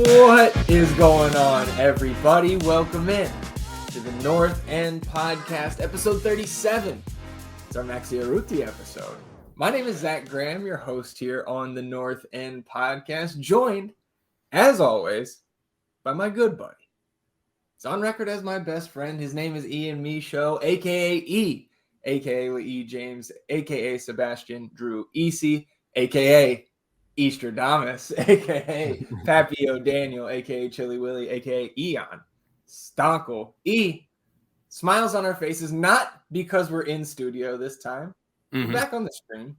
What is going on, everybody? Welcome in to the North End Podcast, episode 37. It's our Maxi Arruti episode. My name is Zach Graham, your host here on the North End Podcast, joined, as always, by my good buddy. He's on record as my best friend. His name is Ian Michaud, a.k.a. E, a.k.a. Lee James, a.k.a. Sebastian Drew Easy, a.k.a. Easter Damas, a.k.a. Pappy O'Daniel, a.k.a. Chili Willy, a.k.a. Eon Stonkel. E, smiles on our faces, not because we're in studio this time. We're back on the screen.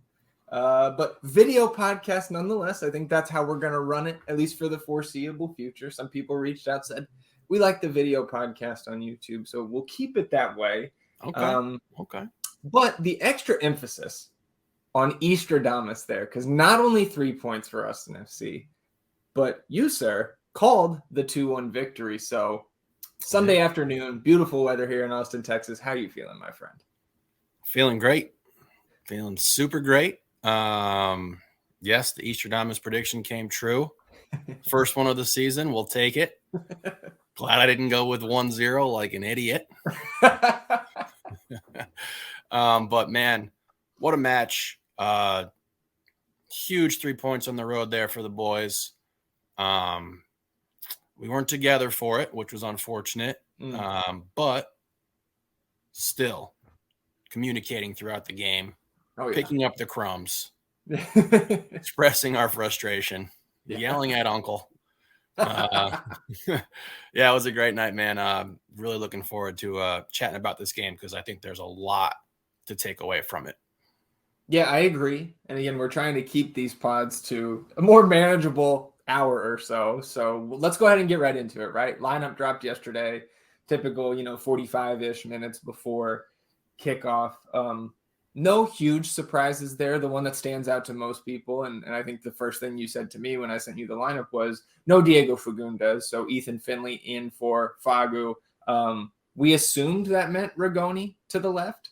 But video podcast nonetheless. I think that's how we're going to run it, at least for the foreseeable future. Some people reached out, said, we like the video podcast on YouTube, so we'll keep it that way. Okay. But the extra emphasis on Easter Damas there, because not only 3 points for Austin FC, but you, sir, called the 2-1 victory. So Sunday afternoon, beautiful weather here in Austin, Texas. How are you feeling, my friend? Feeling great. Feeling super great. Yes, the Easter Damas prediction came true. First one of the season. We'll take it. Glad I didn't go with 1-0 like an idiot. But, man, what a match. Huge 3 points on the road there for the boys. We weren't together for it, which was unfortunate. But still communicating throughout the game, picking up the crumbs, expressing our frustration, yelling at Uncle. It was a great night, man. Really looking forward to chatting about this game because I think there's a lot to take away from it. Yeah, I agree. And again, we're trying to keep these pods to a more manageable hour or so. So let's go ahead and get right into it, right? Lineup dropped yesterday, typical, 45-ish minutes before kickoff. No huge surprises there. The one that stands out to most people, and I think the first thing you said to me when I sent you the lineup was no Diego Fagundes. So Ethan Finley in for Fagu. We assumed that meant Rigoni to the left,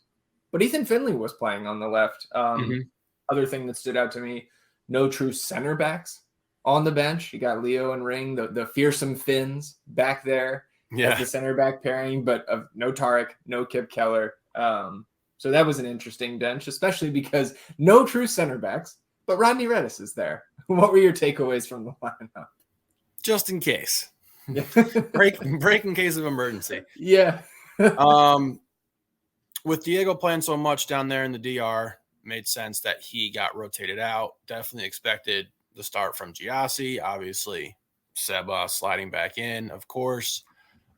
but Ethan Finley was playing on the left. Other thing that stood out to me, no true center backs on the bench. You got Leo and Ring, the fearsome Finns back there as the center back pairing, but no Tarek, no Kip Keller. So that was an interesting bench, especially because no true center backs, but Rodney Redis is there. What were your takeaways from the lineup? Just in case. break in case of emergency. Yeah. With Diego playing so much down there in the DR, made sense that he got rotated out. Definitely expected the start from Giassi. Obviously, Seba sliding back in, of course.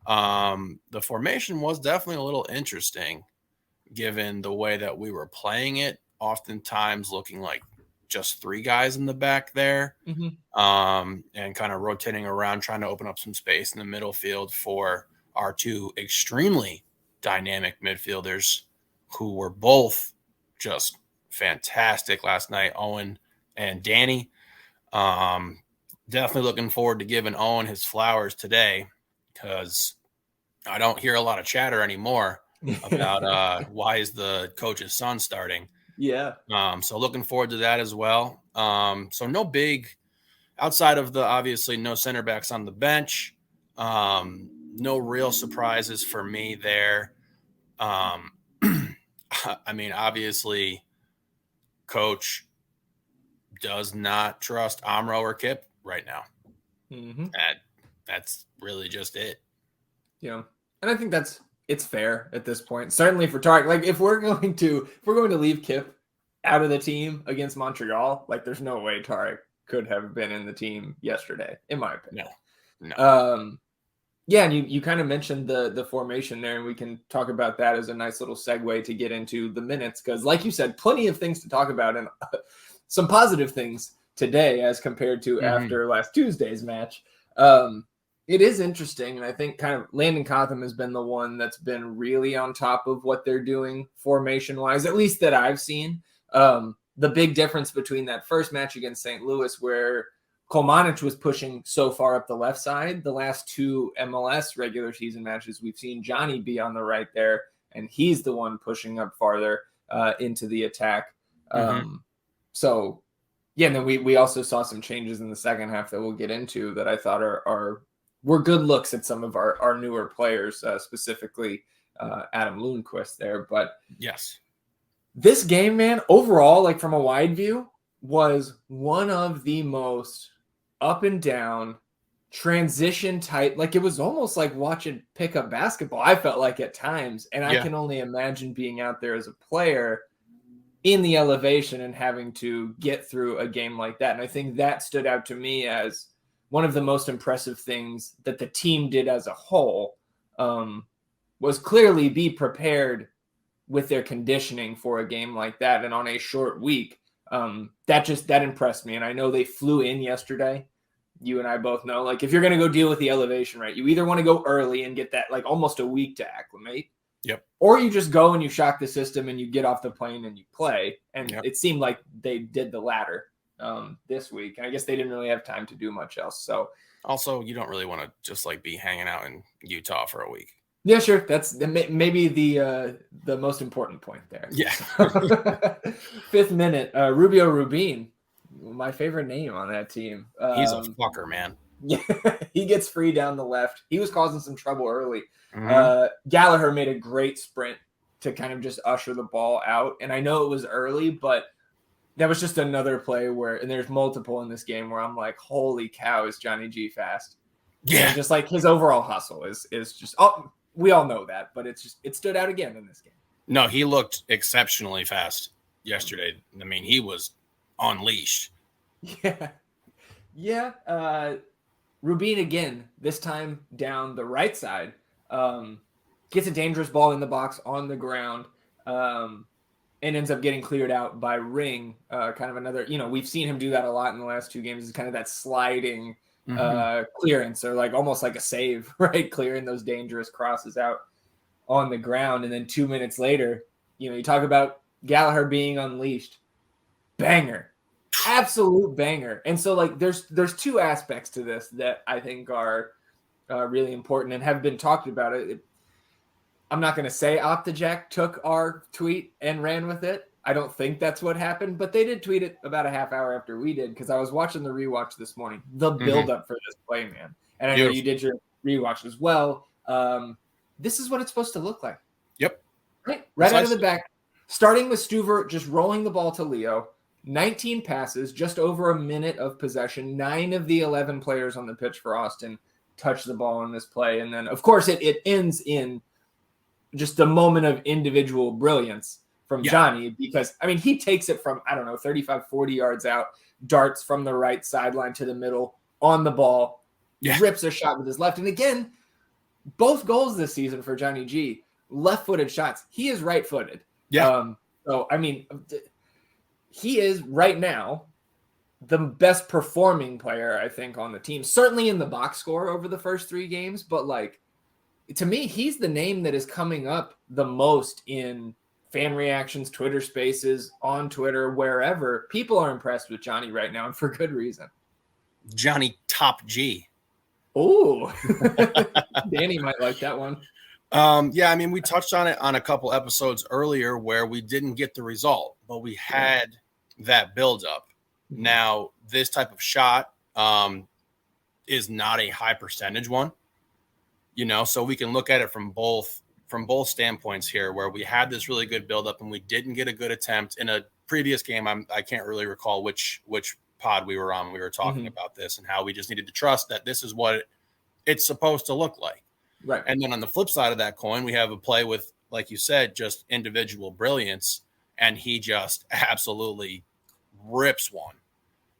The formation was definitely a little interesting given the way that we were playing it, oftentimes looking like just 3 guys in the back there, and kind of rotating around, trying to open up some space in the middle field for our 2 extremely dynamic midfielders who were both just fantastic last night, Owen and Dani. Definitely looking forward to giving Owen his flowers today because I don't hear a lot of chatter anymore about why is the coach's son starting. So looking forward to that as well. So no big, outside of the obviously no center backs on the bench, no real surprises for me there. I mean, obviously, coach does not trust Amro or Kip right now. That's really just it. Yeah, and I think it's fair at this point. Certainly for Tarek, like if we're going to leave Kip out of the team against Montreal, like there's no way Tarek could have been in the team yesterday, in my opinion. No. Yeah, and you kind of mentioned the formation there, and we can talk about that as a nice little segue to get into the minutes, because like you said, plenty of things to talk about, and some positive things today as compared to after last Tuesday's match. It is interesting, and I think kind of Landon Cotham has been the one that's been really on top of what they're doing formation-wise, at least that I've seen. The big difference between that first match against St. Louis, where Kolmanic was pushing so far up the left side, the last 2 MLS regular season matches, we've seen Johnny be on the right there, and he's the one pushing up farther into the attack. So Yeah, and then we also saw some changes in the second half that we'll get into that I thought were good looks at some of our newer players, specifically Adam Lundqvist there. But yes, this game, man, overall, like from a wide view, was one of the most up and down transition type. Like it was almost like watching pickup basketball. I felt like at times, and I can only imagine being out there as a player in the elevation and having to get through a game like that. And I think that stood out to me as one of the most impressive things that the team did as a whole, was clearly be prepared with their conditioning for a game like that. And on a short week, that impressed me. And I know they flew in yesterday. You and I both know, like, if you're going to go deal with the elevation, right, you either want to go early and get that like almost a week to acclimate. Yep. Or you just go and you shock the system and you get off the plane and you play. And Yep. It seemed like they did the latter this week. And I guess they didn't really have time to do much else. So also, you don't really want to just like be hanging out in Utah for a week. yeah, sure. That's maybe the most important point there. Yeah. 5th minute, Rubio Rubin, my favorite name on that team. He's a fucker, man. Yeah, he gets free down the left. He was causing some trouble early. Mhm. Gallagher made a great sprint to kind of just usher the ball out. And I know it was early, but that was just another play where, and there's multiple in this game where I'm like, holy cow, is Johnny G fast? Yeah. And just like his overall hustle is just, oh, we all know that, but it stood out again in this game. No, he looked exceptionally fast yesterday. I mean, he was unleashed. Yeah. Yeah. Rubin again, this time down the right side, gets a dangerous ball in the box on the ground, and ends up getting cleared out by Ring. Kind of another, we've seen him do that a lot in the last 2 games. It's kind of that sliding clearance, or like almost like a save, right? Clearing those dangerous crosses out on the ground. And then 2 minutes later, you talk about Gallagher being unleashed. Banger. Absolute banger. And so like there's 2 aspects to this that I think are really important and have been talked about. I'm not going to say Optajack took our tweet and ran with it. I don't think that's what happened, but they did tweet it about a half hour after we did, because I was watching the rewatch this morning. The buildup for this play, man. And I know you did your rewatch as well. This is what it's supposed to look like. Yep. Right out of the back, starting with Stuver just rolling the ball to Leo. 19 passes, just over a minute of possession. 9 of the 11 players on the pitch for Austin touch the ball in this play. And then, of course, it ends in just a moment of individual brilliance from Johnny, because, I mean, he takes it from, 35, 40 yards out, darts from the right sideline to the middle, on the ball, rips a shot with his left. And again, both goals this season for Johnny G, left-footed shots. He is right-footed. Yeah. So, I mean, he is right now the best performing player, I think, on the team. Certainly in the box score over the first 3 games, but like, to me, he's the name that is coming up the most in fan reactions, Twitter spaces, on Twitter, wherever. People are impressed with Johnny right now, and for good reason. Johnny Top G. Oh, Dani might like that one. Yeah, I mean, we touched on it on a couple episodes earlier where we didn't get the result, but we had that buildup. Now, this type of shot is not a high percentage one, so we can look at it from both standpoints here, where we had this really good buildup and we didn't get a good attempt in a previous game. I can't really recall which pod we were on when we were talking about this, and how we just needed to trust that this is what it's supposed to look like. Right. And then on the flip side of that coin, we have a play with, like you said, just individual brilliance, and he just absolutely rips one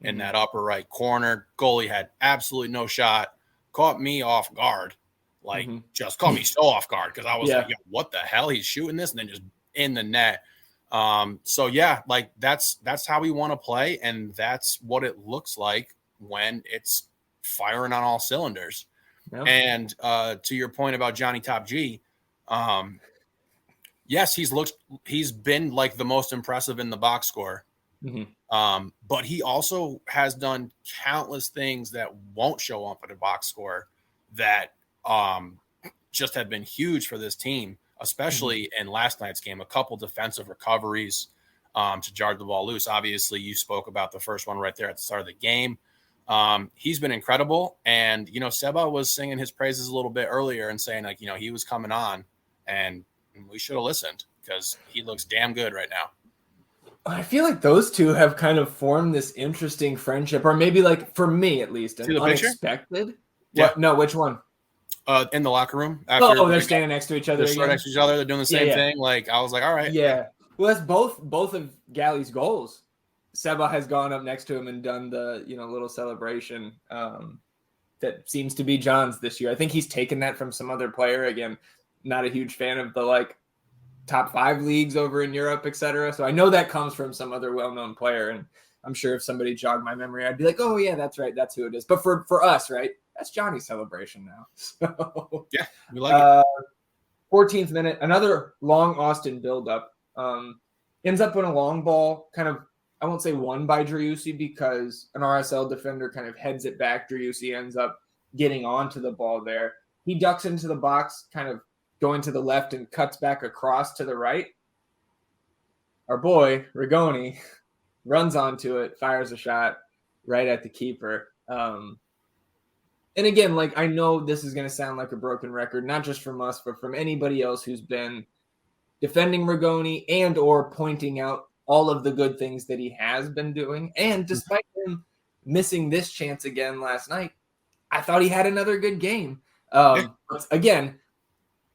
in that upper right corner. Goalie had absolutely no shot, caught me off guard, just caught me so off guard, because I was like, what the hell? He's shooting this, and then just in the net. So yeah, like that's how we want to play, and that's what it looks like when it's firing on all cylinders. Yep. And to your point about Johnny Top G, yes, he's been like the most impressive in the box score. But he also has done countless things that won't show up in a box score that just have been huge for this team, especially in last night's game. A couple defensive recoveries, to jar the ball loose. Obviously, you spoke about the first one right there at the start of the game. He's been incredible. And, Seba was singing his praises a little bit earlier and saying, like, he was coming on, and we should have listened because he looks damn good right now. I feel like those two have kind of formed this interesting friendship, or maybe, like, for me at least, an unexpected. Yeah. What? No, which one? In the locker room. After they're standing next to each other. They're standing next to each other. They're doing the same thing. Like, I was like, all right. Yeah. Well, that's both of Galley's goals. Seba has gone up next to him and done the, little celebration that seems to be Jon's this year. I think he's taken that from some other player. Again, not a huge fan of the, like, top 5 leagues over in Europe, etc. So I know that comes from some other well-known player, and I'm sure if somebody jogged my memory, I'd be like, oh yeah, that's right, that's who it is. But for us, right, that's Johnny's celebration now. So yeah, we like it. 14th minute, another long Austin buildup. Ends up on a long ball, kind of, I won't say won by Driussi because an RSL defender kind of heads it back. Driussi ends up getting onto the ball there. He ducks into the box, kind of going to the left and cuts back across to the right. Our boy, Rigoni, runs onto it, fires a shot right at the keeper. And again, like, I know this is going to sound like a broken record, not just from us, but from anybody else who's been defending Rigoni and or pointing out all of the good things that he has been doing. And despite him missing this chance again last night, I thought he had another good game. But again,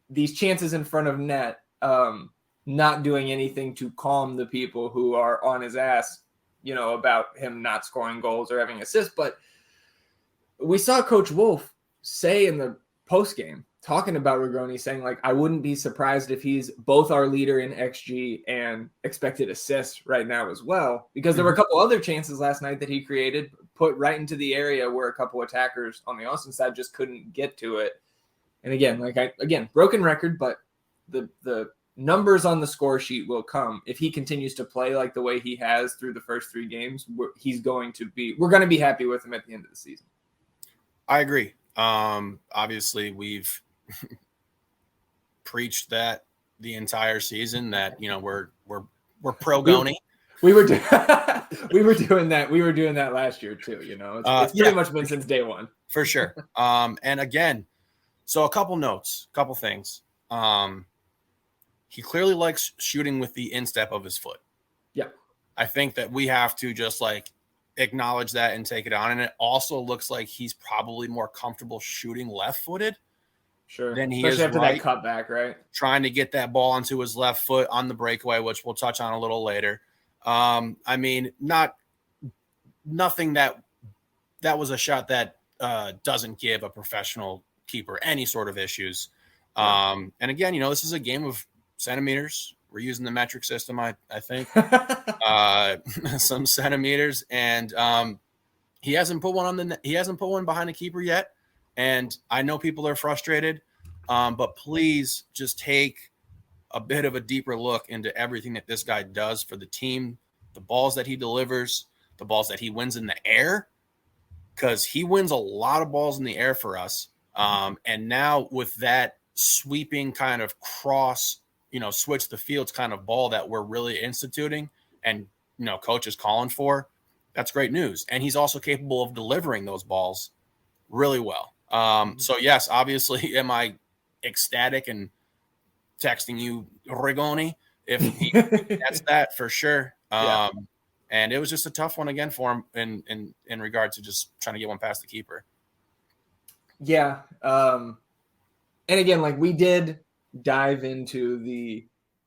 these chances in front of net, not doing anything to calm the people who are on his ass, about him not scoring goals or having assists. But we saw Coach Wolff say in the post game, talking about Rigoni, saying, like, I wouldn't be surprised if he's both our leader in XG and expected assists right now as well, because there were a couple other chances last night that he created, put right into the area where a couple attackers on the Austin side just couldn't get to it. And again, broken record, but the numbers on the score sheet will come. If he continues to play like the way he has through the first 3 games, we're going to be happy with him at the end of the season. I agree. Obviously we've preached that the entire season that, we're pro-Goni. We were doing that. We were doing that last year too, It's pretty much been since day one. For sure. And again, so a couple things. He clearly likes shooting with the instep of his foot. Yeah. I think that we have to just, like, acknowledge that and take it on. And it also looks like he's probably more comfortable shooting left-footed. Sure. Than he Especially is after that cutback, right? Trying to get that ball onto his left foot on the breakaway, which we'll touch on a little later. I mean, nothing that was a shot that doesn't give a professional keeper any sort of issues. And again, this is a game of centimeters. We're using the metric system, I think. Some centimeters, and he hasn't put one behind the keeper yet. And I know people are frustrated, but please just take a bit of a deeper look into everything that this guy does for the team, the balls that he delivers, the balls that he wins in the air, because he wins a lot of balls in the air for us. And now with that sweeping kind of cross, switch the fields kind of ball that we're really instituting and, coach is calling for, that's great news. And he's also capable of delivering those balls really well. So yes, obviously, am I ecstatic and texting you Rigoni if he gets that for sure. And it was just a tough one again for him in regard to just trying to get one past the keeper. Yeah. And again, like, we did dive into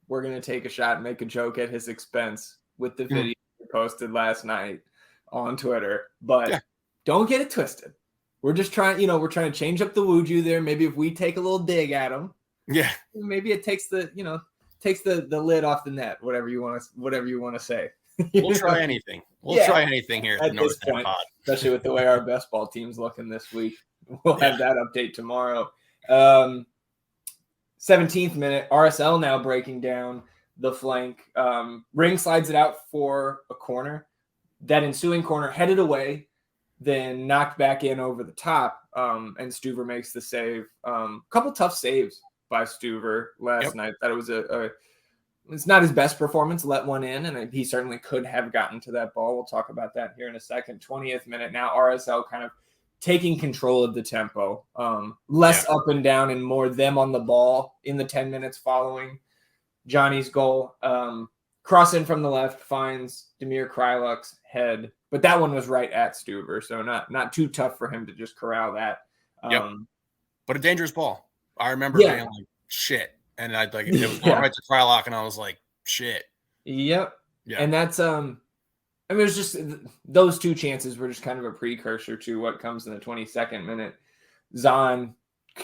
we're going to take a shot and make a joke at his expense with the video posted last night on Twitter, but don't get it twisted. We're just trying, we're trying to change up the Wuju there. Maybe if we take a little dig at him, maybe it takes the lid off the net, whatever you want to say. We'll try anything. We'll try anything here at the North End Pod. Especially with the way our best ball team's looking this week. We'll have that update tomorrow. 17th minute, RSL now breaking down the flank. Ring slides it out for a corner. That ensuing corner headed away, then knocked back in over the top, and Stuver makes the save. Couple tough saves by Stuver last night. That it was a it's not his best performance, let one in, and he certainly could have gotten to that ball. We'll talk about that here in a second. 20th minute now, RSL kind of taking control of the tempo, less up and down and more them on the ball in the 10 minutes following Johnny's goal. Cross in from the left finds Damir Kryluk's head, but that one was right at Stuver, so not too tough for him to just corral that. But a dangerous ball. I remember being like, shit. And it was going right to Kryluk, and I was like, shit. Yep. Yeah. And that's I mean, it was just those two chances were just kind of a precursor to what comes in the 22nd minute. Zahn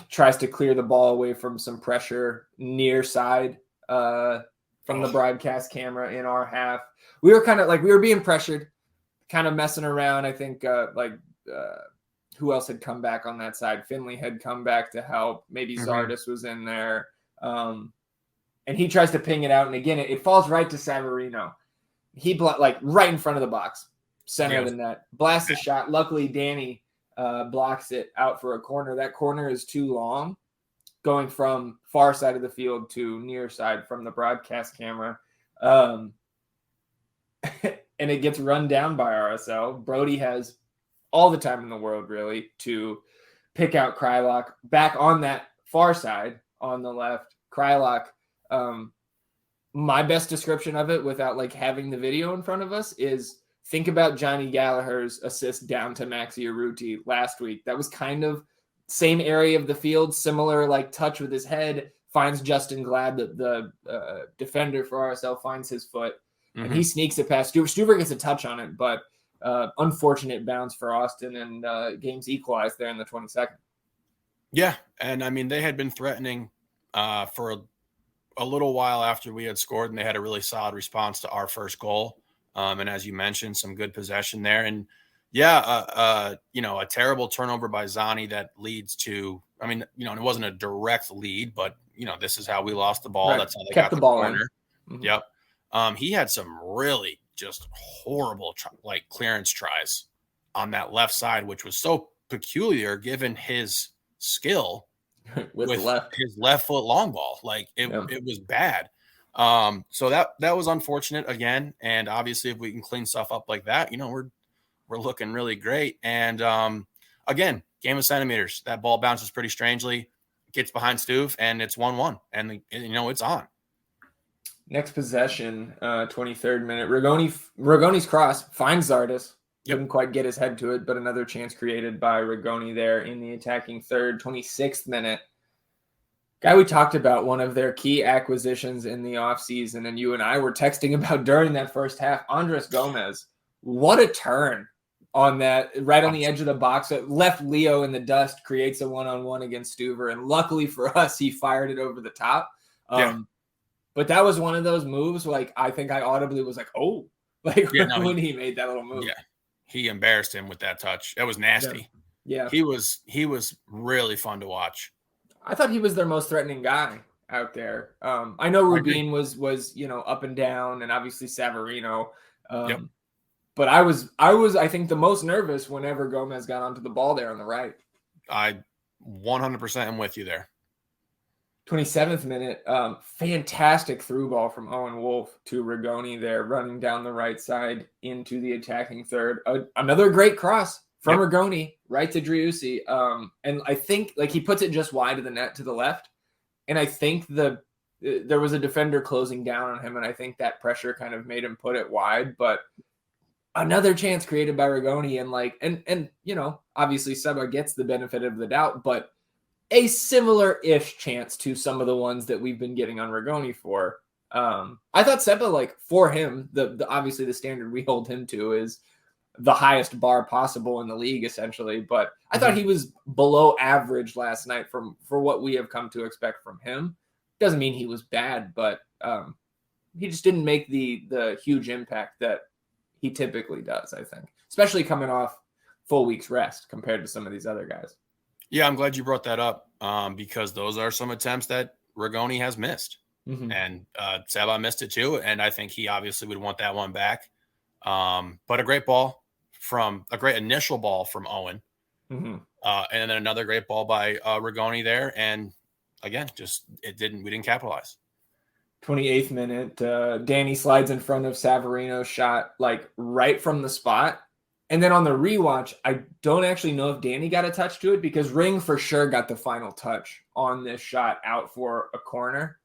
tries to clear the ball away from some pressure near side from the broadcast camera in our half. We were kind of we were being pressured, kind of messing around. I think who else had come back on that side? Finley had come back to help. Maybe Zardes was in there. And he tries to ping it out. And again, it falls right to Savarino. He right in front of the box, center of the net, blasts the shot. Luckily, Dani blocks it out for a corner. That corner is too long, going from far side of the field to near side from the broadcast camera. And it gets run down by RSL. Brody has all the time in the world, really, to pick out Kryluk back on that far side on the left. Kryluk, my best description of it without having the video in front of us is think about Johnny Gallagher's assist down to Maxi Urruti last week. That was kind of same area of the field, similar touch with his head, finds Justin Glad, the defender for RSL, finds his foot, and he sneaks it past Stuver. Stuver gets a touch on it, but unfortunate bounce for Austin, and game's equalized there in the 22nd. Yeah, and I mean, they had been threatening for a little while after we had scored, and they had a really solid response to our first goal. And as you mentioned, some good possession there. And a terrible turnover by Zani that leads to, it wasn't a direct lead, but this is how we lost the ball. Right. That's how they got the ball corner. Yep. He had some really just horrible clearance tries on that left side, which was so peculiar given his skill with his left foot long ball. It was bad. So that was unfortunate again. And obviously if we can clean stuff up like that, we're looking really great. And again, game of centimeters, that ball bounces pretty strangely, gets behind Stuve, and it's 1-1, and it's on. Next possession, 23rd minute, Rigoni's cross finds Zardes. Couldn't quite get his head to it, but another chance created by Rigoni there in the attacking third. 26th minute. Guy we talked about, one of their key acquisitions in the offseason, and you and I were texting about during that first half, Andres Gomez. What a turn on that, right on the edge of the box. It left Leo in the dust, creates a one-on-one against Stuver, and luckily for us, he fired it over the top. But that was one of those moves, I think I audibly was oh, when he made that little move. Yeah. He embarrassed him with that touch. It was nasty. Yeah. He was really fun to watch. I thought he was their most threatening guy out there. I know Rubin was up and down, and obviously Savarino. But I was I think the most nervous whenever Gomez got onto the ball there on the right. I 100% am with you there. 27th minute, fantastic through ball from Owen Wolff to Rigoni there, running down the right side into the attacking third. Another great cross from Rigoni right to Driussi. And I think he puts it just wide of the net to the left. And I think there was a defender closing down on him, and I think that pressure kind of made him put it wide. But another chance created by Rigoni, and obviously Seba gets the benefit of the doubt, but a similar-ish chance to some of the ones that we've been getting on Rigoni for. I thought Seba, for him, the obviously the standard we hold him to is the highest bar possible in the league, essentially. But I thought he was below average last night for what we have come to expect from him. Doesn't mean he was bad, but he just didn't make the huge impact that he typically does, I think, especially coming off full week's rest compared to some of these other guys. Yeah, I'm glad you brought that up because those are some attempts that Rigoni has missed. And Seba missed it too, and I think he obviously would want that one back. But a great initial ball from Owen. And then another great ball by Rigoni there. And again, we didn't capitalize. 28th minute, Dani slides in front of Savarino's shot, like right from the spot. And then on the rewatch, I don't actually know if Dani got a touch to it because Ring for sure got the final touch on this shot out for a corner.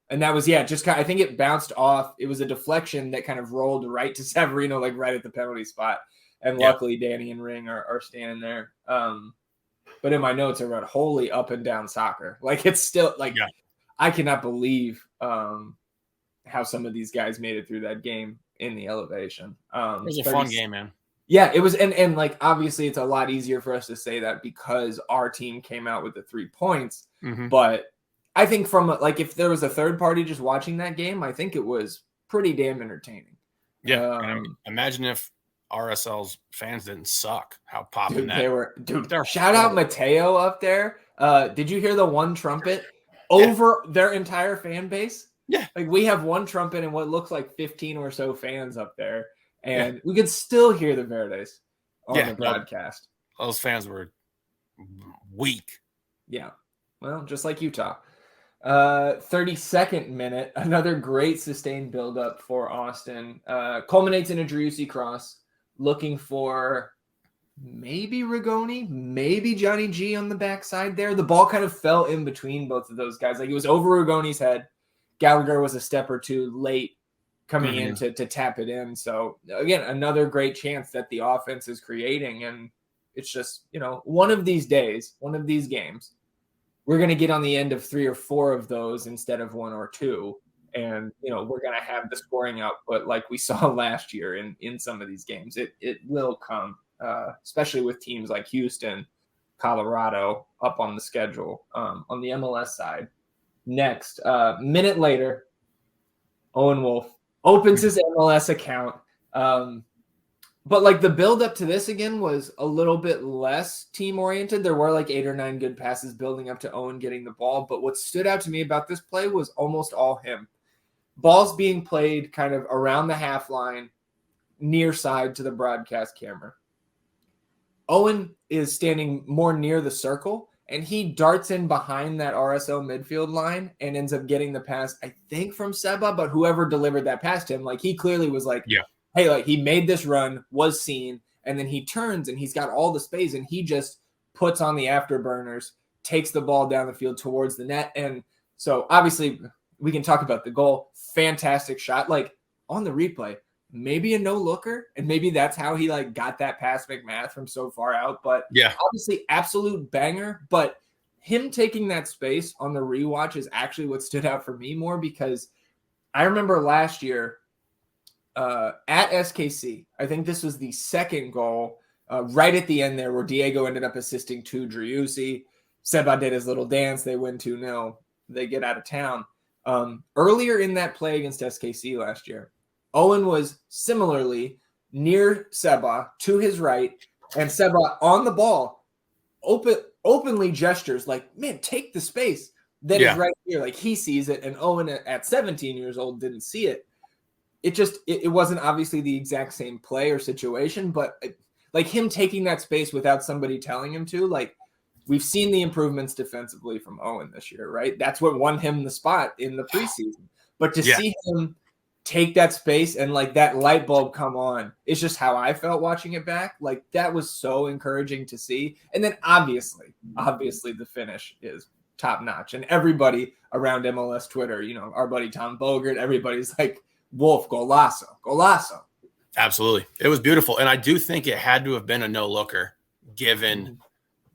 And that was, just kind of, I think it bounced off. It was a deflection that kind of rolled right to Savarino, like right at the penalty spot. And luckily Dani and Ring are standing there. But in my notes, I wrote holy up and down soccer. Like it's still like, I cannot believe how some of these guys made it through that game in the elevation. It was a fun game, man. Yeah, it was. And like, obviously it's a lot easier for us to say that because our team came out with the 3 points. But I think from like, if there was a third party just watching that game, I think it was pretty damn entertaining. Yeah. Imagine if RSL's fans didn't suck. How popping that. They were, shout out Mateo up there. Did you hear the one trumpet over their entire fan base? Yeah. Like we have one trumpet and what looks like 15 or so fans up there. And we could still hear the Verdes on the broadcast. Those fans were weak. Yeah. Well, just like Utah. 32nd minute, another great sustained buildup for Austin. Culminates in a Driussi cross, looking for maybe Rigoni, maybe Johnny G on the backside there. The ball kind of fell in between both of those guys. Like it was over Rigoni's head. Gallagher was a step or two late coming in to tap it in. So again, another great chance that the offense is creating. And it's just, one of these days, one of these games, we're going to get on the end of 3 or 4 of those instead of 1 or 2. And, we're going to have the scoring output like we saw last year in some of these games. It will come, especially with teams like Houston, Colorado up on the schedule on the MLS side. Next, minute later, Owen Wolff opens his MLS account. But like the build up to this again was a little bit less team oriented. There were like 8 or 9 good passes building up to Owen getting the ball. But what stood out to me about this play was almost all him. Balls being played kind of around the half line, near side to the broadcast camera. Owen is standing more near the circle, and he darts in behind that RSL midfield line and ends up getting the pass, I think, from Seba, but whoever delivered that pass to him, like he clearly was like, hey, like he made this run, was seen, and then he turns and he's got all the space and he just puts on the afterburners, takes the ball down the field towards the net. And so obviously we can talk about the goal. Fantastic shot. Like on the replay, maybe a no-looker, and maybe that's how he like got that past McMath from so far out. But obviously absolute banger. But him taking that space on the rewatch is actually what stood out for me more, because I remember last year at SKC, I think this was the second goal right at the end there where Diego ended up assisting to Driussi. Seba did his little dance. They win 2-0. They get out of town. Earlier in that play against SKC last year, Owen was similarly near Seba to his right, and Seba on the ball openly gestures like, man, take the space. Then is right here. Like he sees it, and Owen at 17 years old didn't see it. It wasn't obviously the exact same play or situation, but like him taking that space without somebody telling him to, like we've seen the improvements defensively from Owen this year, right? That's what won him the spot in the preseason. But to see him take that space and like that light bulb come on, it's just how I felt watching it back. Like that was so encouraging to see. And then obviously the finish is top notch. And everybody around MLS Twitter, our buddy Tom Bogert, everybody's like, Wolff, golazo. Absolutely. It was beautiful. And I do think it had to have been a no-looker given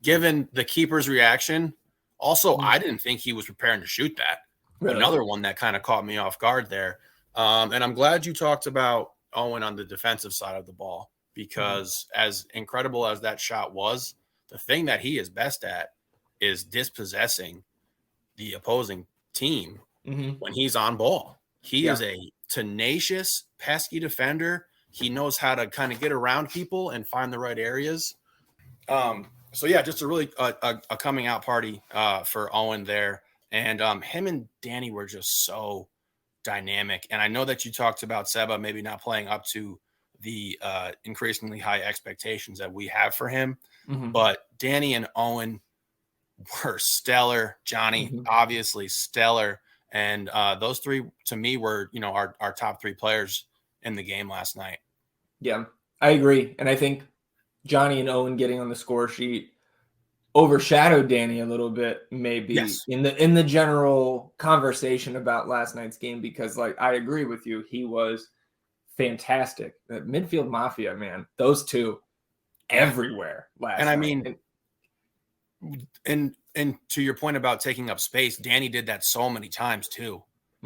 the keeper's reaction. Also, I didn't think he was preparing to shoot that. Really? Another one that kind of caught me off guard there. And I'm glad you talked about Owen on the defensive side of the ball, because as incredible as that shot was, the thing that he is best at is dispossessing the opposing team when he's on ball. He is a tenacious, pesky defender. He knows how to kind of get around people and find the right areas. So yeah, just a really a coming out party for Owen there. And him and Dani were just so dynamic. And I know that you talked about Seba maybe not playing up to the increasingly high expectations that we have for him. But Dani and Owen were stellar. Johnny, obviously stellar. And those three, to me, were, our top three players in the game last night. Yeah, I agree. And I think Johnny and Owen getting on the score sheet overshadowed Dani a little bit, maybe Yes. in the general conversation about last night's game, because like I agree with you, he was fantastic. The midfield mafia, man, those two everywhere last and I night. mean, and to your point about taking up space, Dani did that so many times too.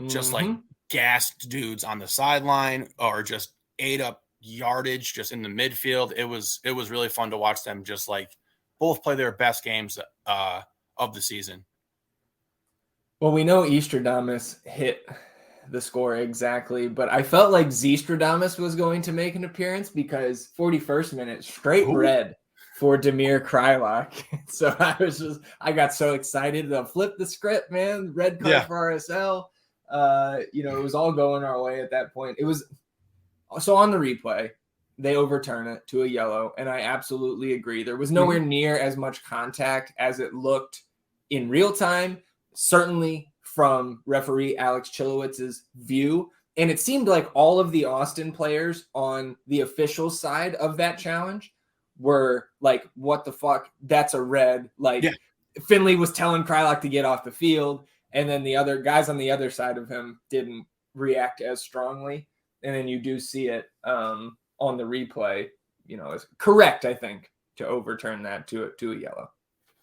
Just like gassed dudes on the sideline or just ate up yardage just in the midfield. It was really fun to watch them just like both play their best games of the season. Well, we know Eastradamus hit the score exactly, but I felt like Zestradamus was going to make an appearance because 41st minute straight red for Damir Kreilach. So I got so excited to flip the script, man. Red card for RSL. It was all going our way at that point. It was so on the replay, they overturn it to a yellow, and I absolutely agree. There was nowhere near as much contact as it looked in real time, certainly from referee Alex Chilowitz's view. And it seemed like all of the Austin players on the official side of that challenge were like, what the fuck? That's a red. Finley was telling Kreilach to get off the field, and then the other guys on the other side of him didn't react as strongly. And then you do see it on the replay, is correct, I think, to overturn that to a yellow.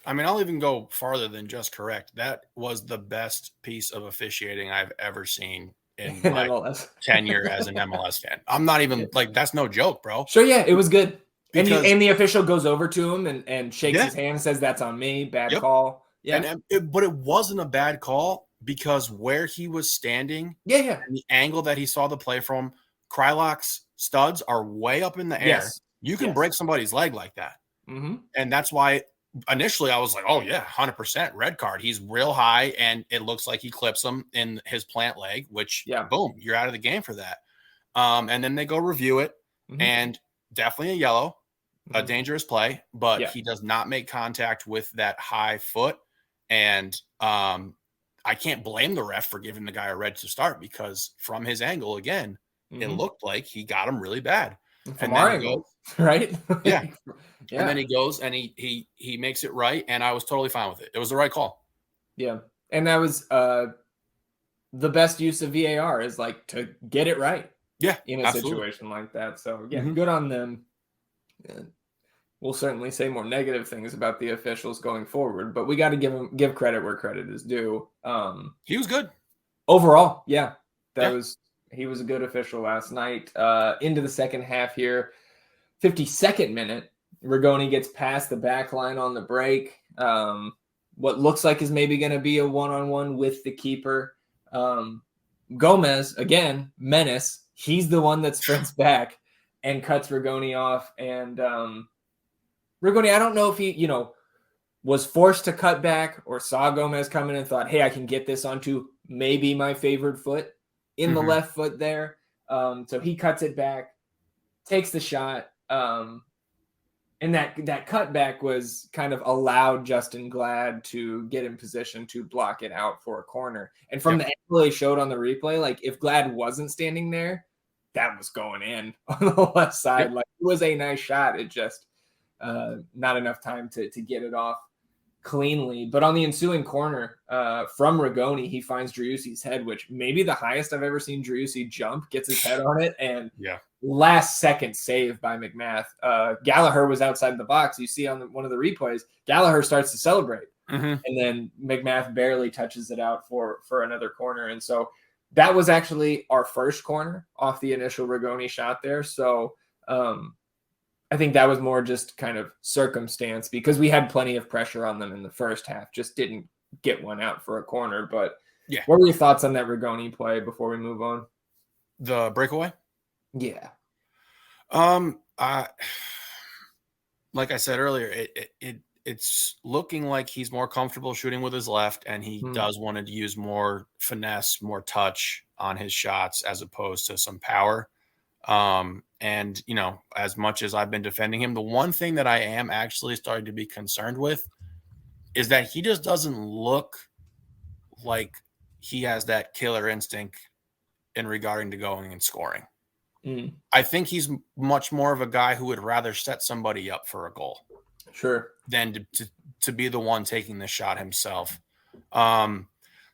I mean, I'll even go farther than just correct. That was the best piece of officiating I've ever seen in my MLS tenure as an MLS fan. I'm not even that's no joke, bro. Sure, yeah, it was good. And the official goes over to him and shakes his hand and says, "That's on me, bad call." Yeah, but it wasn't a bad call because where he was standing, and the angle that he saw the play from, Kreilach's studs are way up in the air. Yes. You can break somebody's leg like that, and that's why. Initially, I was like, oh, yeah, 100% red card. He's real high, and it looks like he clips him in his plant leg, which, boom, you're out of the game for that. And then they go review it, and definitely a yellow, a dangerous play, but he does not make contact with that high foot. And I can't blame the ref for giving the guy a red to start because from his angle, again, it looked like he got him really bad. From our angle, right? Yeah. And then he goes and he makes it right, and I was totally fine with it. It was the right call. Yeah, and that was the best use of VAR is like to get it right. Yeah, in a situation like that. So good on them. We'll certainly say more negative things about the officials going forward, but we got to give credit where credit is due. He was good overall. Yeah, he was a good official last night. Into the second half here, 52nd minute. Rigoni gets past the back line on the break. What looks like is maybe going to be a one-on-one with the keeper. Gomez, again, menace. He's the one that sprints back and cuts Rigoni off. And Rigoni, I don't know if he, was forced to cut back or saw Gomez coming and thought, hey, I can get this onto maybe my favored foot in the left foot there. So he cuts it back, takes the shot. And that cutback was kind of allowed Justin Glad to get in position to block it out for a corner. And from the angle they showed on the replay, like if Glad wasn't standing there, that was going in on the left side. Like it was a nice shot. It just not enough time to get it off cleanly. But on the ensuing corner from Rigoni, he finds Driussi's head, which may be the highest I've ever seen Driussi jump, gets his head on it, and last second save by McMath. Gallagher was outside the box. You see on one of the replays, Gallagher starts to celebrate. And then McMath barely touches it out for another corner. And so that was actually our first corner off the initial Rigoni shot there. So I think that was more just kind of circumstance because we had plenty of pressure on them in the first half, just didn't get one out for a corner. But what were your thoughts on that Rigoni play before we move on? The breakaway? Yeah. Like I said earlier, it's looking like he's more comfortable shooting with his left, and he does want to use more finesse, more touch on his shots as opposed to some power. And as much as I've been defending him, the one thing that I am actually starting to be concerned with is that he just doesn't look like he has that killer instinct in regarding to going and scoring. Mm. I think he's much more of a guy who would rather set somebody up for a goal. Sure. Than to be the one taking the shot himself.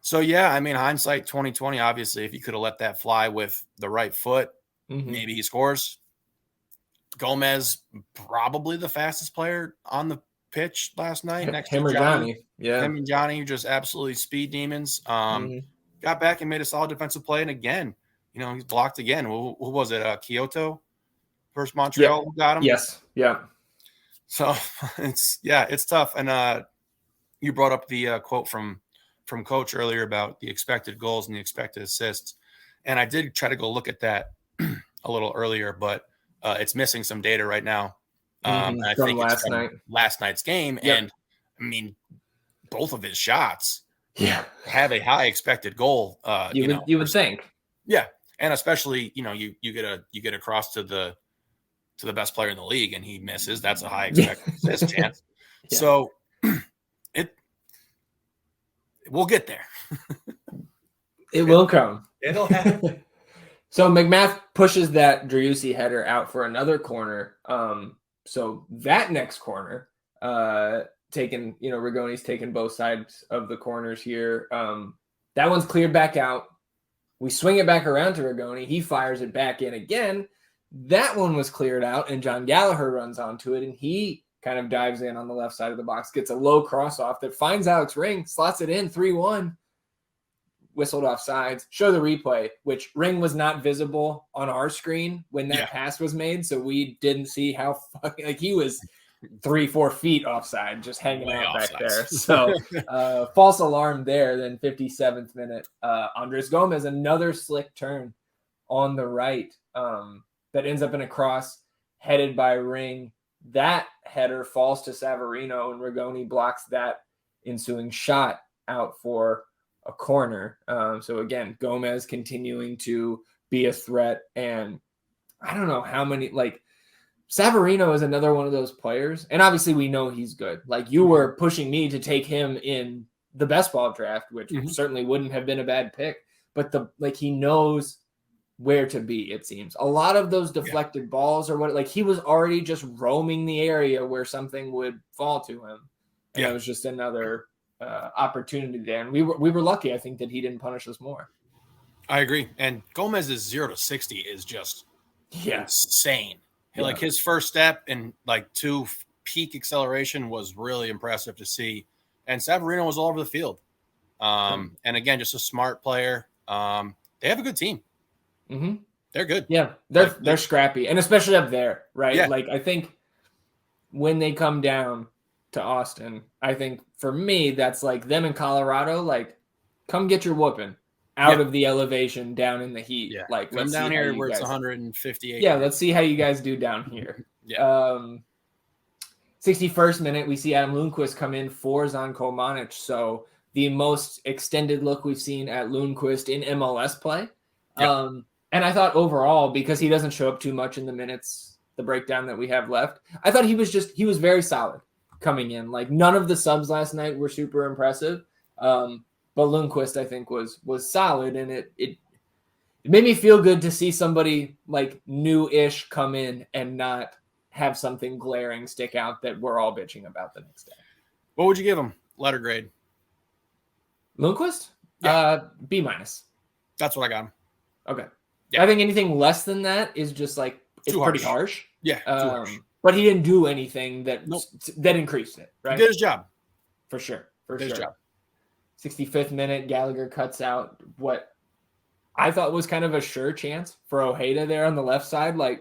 So yeah, I mean, hindsight 2020, obviously, if he could have let that fly with the right foot, maybe he scores. Gomez, probably the fastest player on the pitch last night. Next Him to or Johnny. Yeah. Him and Johnny, just absolutely speed demons. Got back and made a solid defensive play. And again, he's blocked again. Who was it? Kyoto versus Montreal who got him? Yes. Yeah. So it's tough. And you brought up the quote from Coach earlier about the expected goals and the expected assists. And I did try to go look at that a little earlier, but it's missing some data right now. I from think last it's from night. Last night's game. Yep. And I mean, both of his shots have a high expected goal. You would think. Yeah. And especially, you get across to the best player in the league and he misses. That's a high expected assist chance. Yeah. So we'll get there. It will come. It'll happen. So McMath pushes that Driussi header out for another corner. So that next corner, Rigoni's taken both sides of the corners here. That one's cleared back out. We swing it back around to Rigoni. He fires it back in again. That one was cleared out, and Jon Gallagher runs onto it, and he kind of dives in on the left side of the box, gets a low cross off that finds Alex Ring, slots it in 3-1, whistled off sides. Show the replay, which Ring was not visible on our screen when that pass was made, so we didn't see how fucking he was 3-4 feet offside, just hanging out back there. So false alarm there. Then 57th minute, Andres Gomez, another slick turn on the right that ends up in a cross headed by Ring. That header falls to Savarino, and Rigoni blocks that ensuing shot out for a corner. So again, Gomez continuing to be a threat, and I don't know how many, Savarino is another one of those players, and obviously we know he's good. You were pushing me to take him in the best ball draft, which certainly wouldn't have been a bad pick, but he knows where to be, it seems. A lot of those deflected balls or what, he was already just roaming the area where something would fall to him. And it was just another opportunity there. And we were lucky, I think, that he didn't punish us more. I agree. And Gomez's 0 to 60 is just insane. Yeah. His first step and 2 peak acceleration was really impressive to see. And Savarino was all over the field. And again, just a smart player. They have a good team. Mm-hmm. They're good. Yeah, they're scrappy, and especially up there, right? Yeah. I think when they come down to Austin, I think for me that's them in Colorado. Come get your whooping out of the elevation down in the heat. Yeah. Let's down here where it's 158. Yeah, let's see how you guys do down here. 61st minute, we see Adam Lundqvist come in for Željko Manic. So the most extended look we've seen at Lundqvist in MLS play. Yep. And I thought overall, because he doesn't show up too much in the minutes, the breakdown that we have left, I thought he was very solid coming in. None of the subs last night were super impressive. But Lundqvist, I think, was solid, and it made me feel good to see somebody new-ish come in and not have something glaring stick out that we're all bitching about the next day. What would you give him? Letter grade. Lundqvist? B-. That's what I got him. Okay. Yeah. I think anything less than that is just it's pretty harsh. Yeah. Too harsh. But he didn't do anything that increased it, right? He did his job. For sure. His job. 65th minute, Gallagher cuts out what I thought was kind of a sure chance for Ojeda there on the left side. I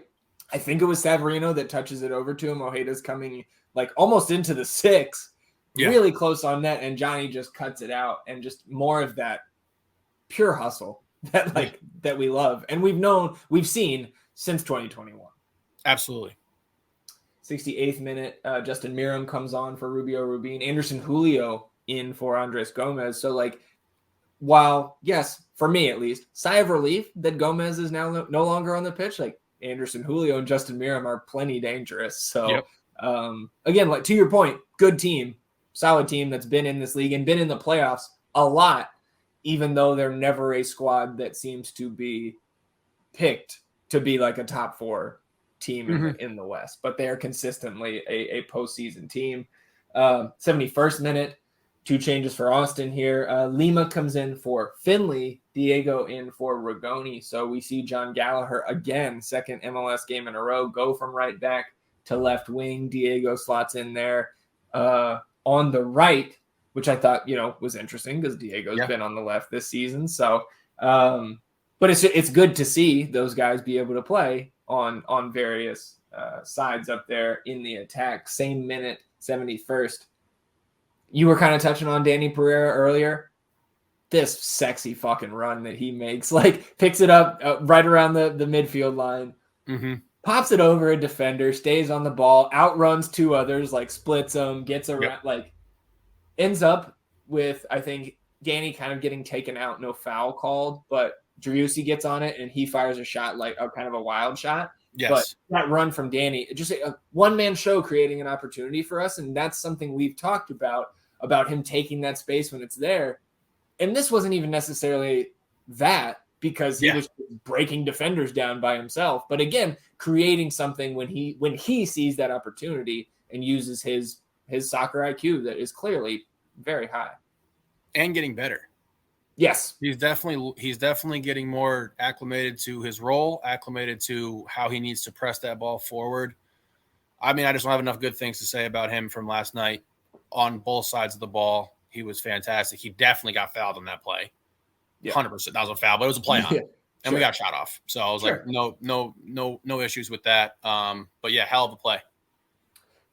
think it was Savarino that touches it over to him. Ojeda's coming almost into the 6, really close on net, and Johnny just cuts it out, and just more of that pure hustle that we love and we've seen since 2021. Absolutely. 68th minute, Justin Miram comes on for Rubio Rubin. Anderson Julio in for Andres Gomez. So while yes, for me at least, sigh of relief that Gomez is now no longer on the pitch. Anderson Julio and Justin Miram are plenty dangerous. So again, to your point, good team, solid team that's been in this league and been in the playoffs a lot. even though they're never a squad that seems to be picked to be like a top 4 team in the West, but they are consistently a postseason team. 71st minute, 2 changes for Austin here. Lima comes in for Finley, Diego in for Rigoni. So we see Jon Gallagher again, second MLS game in a row, go from right back to left wing. Diego slots in there on the right, which I thought, was interesting because Diego's been on the left this season. So, but it's good to see those guys be able to play on various sides up there in the attack. Same minute, 71st. You were kind of touching on Dani Pereira earlier. This sexy fucking run that he makes, like picks it up right around the midfield line, pops it over a defender, stays on the ball, outruns 2 others, like splits them, gets around, like ends up with, I think, Dani kind of getting taken out, no foul called, but Driussi gets on it and he fires a shot, like a kind of a wild shot. Yes. But that run from Dani, just a one-man show creating an opportunity for us. And that's something we've talked about him taking that space when it's there. And this wasn't even necessarily that, because he was breaking defenders down by himself. But again, creating something when he sees that opportunity and uses his soccer IQ that is clearly very high. And getting better. Yes. He's definitely getting more acclimated to his role, acclimated to how he needs to press that ball forward. I mean, I just don't have enough good things to say about him from last night on both sides of the ball. He was fantastic. He definitely got fouled on that play. 100%. That was a foul, but it was a play on. And we got shot off. So I was like, no issues with that. But yeah, hell of a play.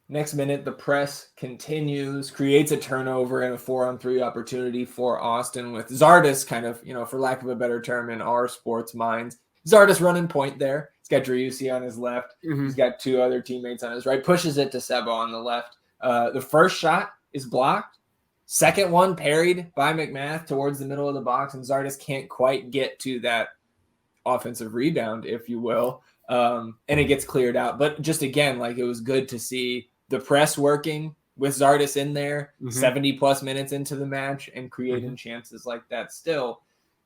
Next minute, the press continues, creates a turnover and a 4-on-3 opportunity for Austin with Zardes kind of, for lack of a better term in our sports minds, Zardes running point there. He's got Driussi on his left. He's got 2 other teammates on his right, pushes it to Seba on the left. The first shot is blocked. Second one parried by McMath towards the middle of the box, and Zardes can't quite get to that offensive rebound, if you will. And it gets cleared out. But just again, like, it was good to see the press working with Zardes in there, 70-plus minutes into the match and creating chances like that still.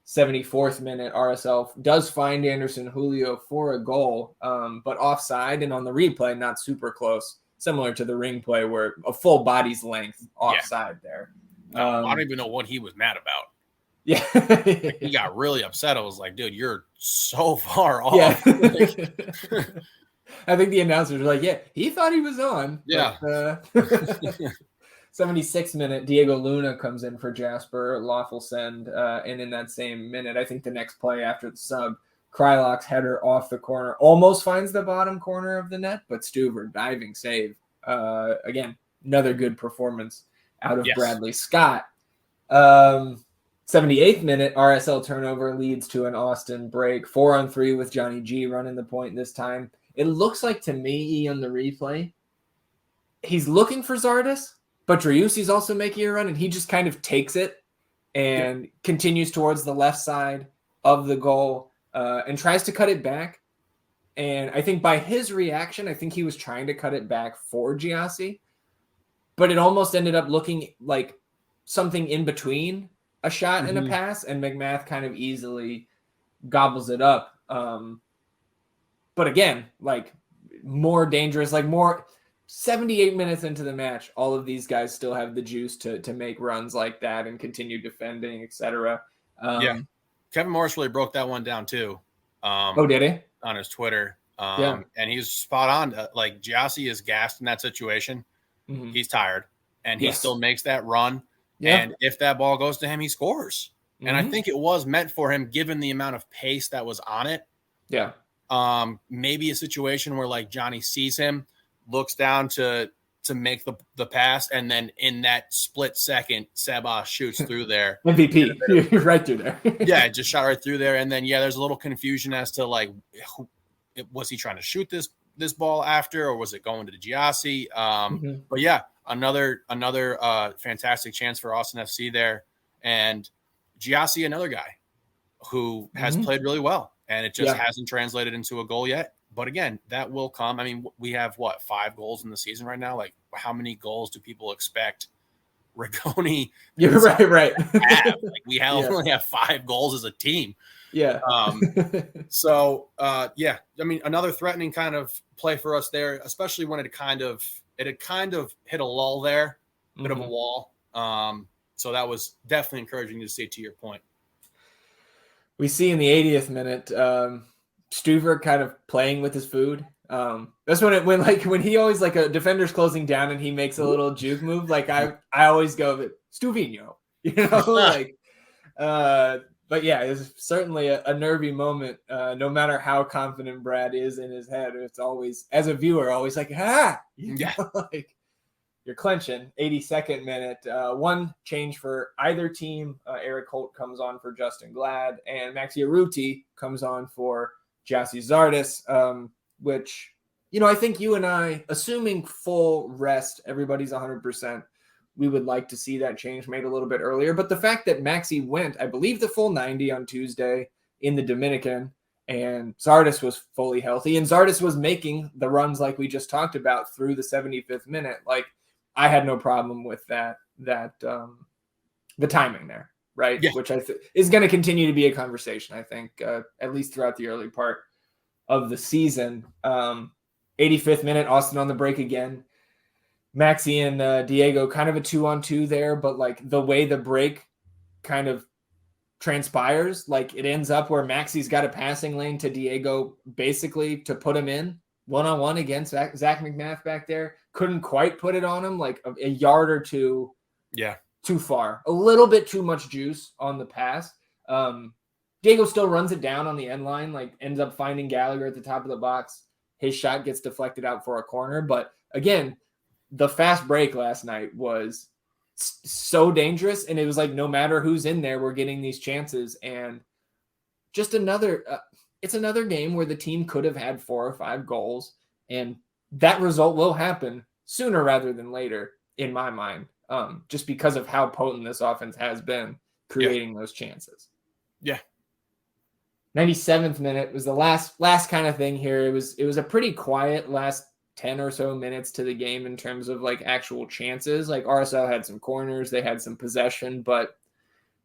74th minute, RSL does find Anderson Julio for a goal, but offside, and on the replay, not super close, similar to the ring play where a full body's length offside there. No, I don't even know what he was mad about. Yeah. He got really upset. I was like, dude, you're so far off. Yeah. I think the announcers were like, he thought he was on. Yeah. But, 76th minute, Diego Luna comes in for Jasper, lawful send. And in that same minute, I think the next play after the sub, Krylock's header off the corner almost finds the bottom corner of the net, but Stuver, diving save. Again, another good performance out of Bradley Scott. 78th minute, RSL turnover leads to an Austin break. 4-on-3 with Johnny G running the point this time. It looks like to me, on the replay, he's looking for Zardes, but Driussi's also making a run, and he just kind of takes it and continues towards the left side of the goal and tries to cut it back. And I think by his reaction, I think he was trying to cut it back for Giassi, but it almost ended up looking like something in between a shot and a pass, and McMath kind of easily gobbles it up. But again, like, more dangerous, like more 78 minutes into the match, all of these guys still have the juice to make runs like that and continue defending, etc. Kevin Morris really broke that one down too. Did he? On his Twitter. And he's spot on. Like, Giassi is gassed in that situation. He's tired, and he still makes that run. And if that ball goes to him, he scores. And I think it was meant for him, given the amount of pace that was on it. Yeah. Maybe a situation where, like, Johnny sees him, looks down to make the pass, and then in that split second, Seba shoots through there. MVP. You're right through there. Yeah, just shot right through there. And then, there's a little confusion as to, like, was he trying to shoot this ball after, or was it going to the Giassi? But yeah, another fantastic chance for Austin FC there. And Giassi, another guy who has played really well, and it just hasn't translated into a goal yet. But again, that will come. I mean, we have 5 goals in the season right now? Like, how many goals do people expect Rigoni. You're right. Like we Yeah. only have 5 goals as a team. Yeah. So yeah, I mean, another threatening kind of play for us there, especially when it had kind of hit a lull there, bit of a wall. So that was definitely encouraging to see, to your point. We see in the 80th minute, Stuver kind of playing with his food. That's when he always, like, a defender's closing down and he makes a little juke move. Like I always go, Stuvino, like, but yeah, it's certainly a nervy moment. No matter how confident Brad is in his head, it's always, as a viewer, always like, like you're clenching. 82nd minute, one change for either team. Eric Holt comes on for Justin Glad, and Maxi Arruti comes on for Jassy Zardes, which, I think you and I, assuming full rest, everybody's 100%, we would like to see that change made a little bit earlier. But the fact that Maxi went, I believe, the full 90 on Tuesday in the Dominican, and Zardes was fully healthy, and Zardes was making the runs like we just talked about through the 75th minute. Like, I had no problem with that the timing there, right? Yeah. Which is going to continue to be a conversation, I think, at least throughout the early part of the season. 85th minute, Austin on the break again. Maxi and Diego, kind of a 2-on-2 there, but like the way the break kind of transpires, like it ends up where Maxi's got a passing lane to Diego basically to put him in one-on-one against Zach McMath back there. Couldn't quite put it on him, like a yard or two too far. A little bit too much juice on the pass. Diego still runs it down on the end line, like ends up finding Gallagher at the top of the box. His shot gets deflected out for a corner. But again, the fast break last night was so dangerous, and it was like no matter who's in there, we're getting these chances. And just it's another game where the team could have had 4 or 5 goals, and that result will happen sooner rather than later, in my mind, just because of how potent this offense has been creating those chances. Yeah. 97th minute was the last kind of thing here. It was a pretty quiet last 10 or so minutes to the game in terms of like actual chances. Like RSL had some corners, they had some possession, but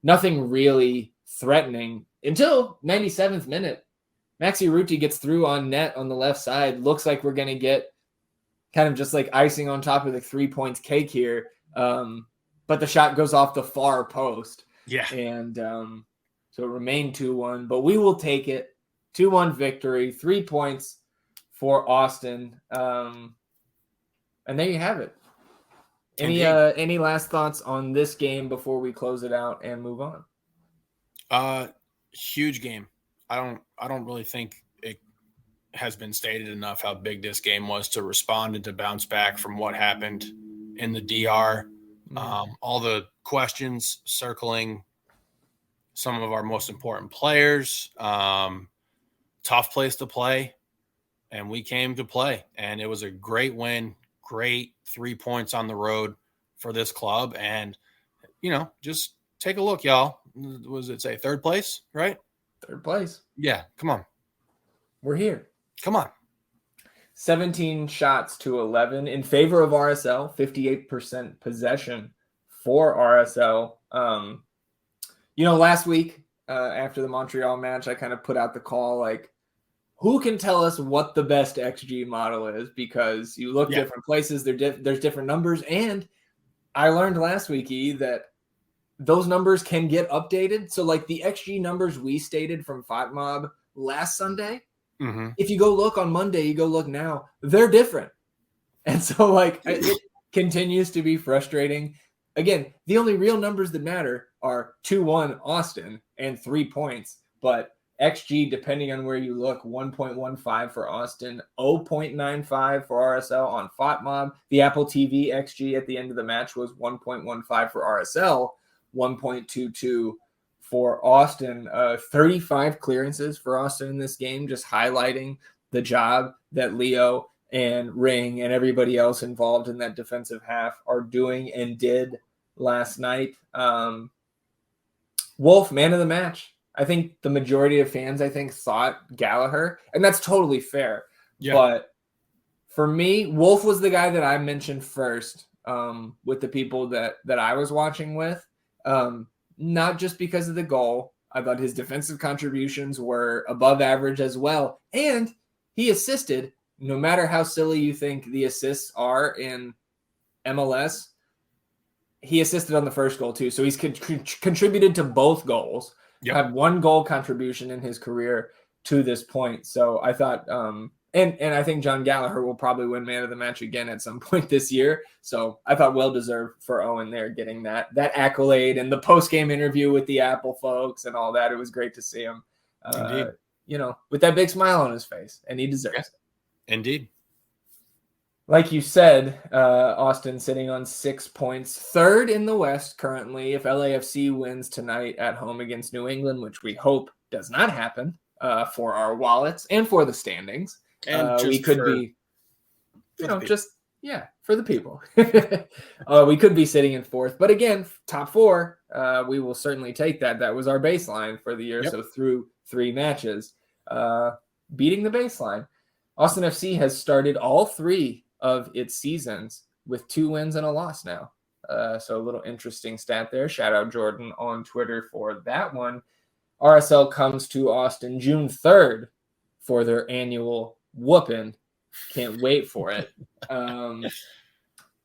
nothing really threatening until 97th minute. Maxi Arruti gets through on net on the left side. Looks like we're going to get kind of just like icing on top of the 3 points cake here. But the shot goes off the far post. Yeah. And so it remained 2-1, but we will take it. 2-1 victory, 3 points for Austin. And there you have it. Any last thoughts on this game before we close it out and move on? Huge game. I don't really think it has been stated enough how big this game was to respond and to bounce back from what happened in the DR. All the questions circling some of our most important players. Tough place to play, and we came to play, and it was a great win. Great 3 points on the road for this club, and just take a look, y'all. Was it say 3rd place, right? 3rd place. Yeah, come on. We're here. Come on. 17 shots to 11 in favor of RSL, 58% possession for RSL. Last week after the Montreal match, I kind of put out the call, like, who can tell us what the best XG model is? Because you look different places, there's different numbers. And I learned last week, that those numbers can get updated. So like the XG numbers we stated from Fight Mob last Sunday, if you go look on Monday, you go look now, they're different. And so like it continues to be frustrating. Again, the only real numbers that matter are 2-1 Austin and 3 points. But XG, depending on where you look, 1.15 for Austin, 0.95 for RSL on FOTMob. The Apple TV XG at the end of the match was 1.15 for RSL, 1.22 for Austin. 35 clearances for Austin in this game, just highlighting the job that Leo and Ring and everybody else involved in that defensive half are doing and did last night. Wolff, man of the match. I think the majority of fans, thought Gallagher, and that's totally fair. Yeah. But for me, Wolff was the guy that I mentioned first with the people that I was watching with. Not just because of the goal. I thought his defensive contributions were above average as well. And he assisted, no matter how silly you think the assists are in MLS, he assisted on the first goal too. So he's contributed to both goals. Yep. Had one goal contribution in his career to this point. So I thought, and I think Jon Gallagher will probably win man of the match again at some point this year. So I thought well deserved for Owen there getting that accolade and the post-game interview with the Apple folks and all that. It was great to see him, with that big smile on his face, and he deserves it. Indeed. Like you said, Austin sitting on 6 points, third in the West currently. If LAFC wins tonight at home against New England, which we hope does not happen for our wallets and for the standings, and we could be, for the people. We could be sitting in fourth, but again, top four, we will certainly take that. That was our baseline for the year. Yep. So through 3 matches, beating the baseline. Austin FC has started all 3 of its seasons with 2 wins and a loss now. So a little interesting stat there. Shout out Jordan on Twitter for that one. RSL comes to Austin June 3rd for their annual whooping. Can't wait for it.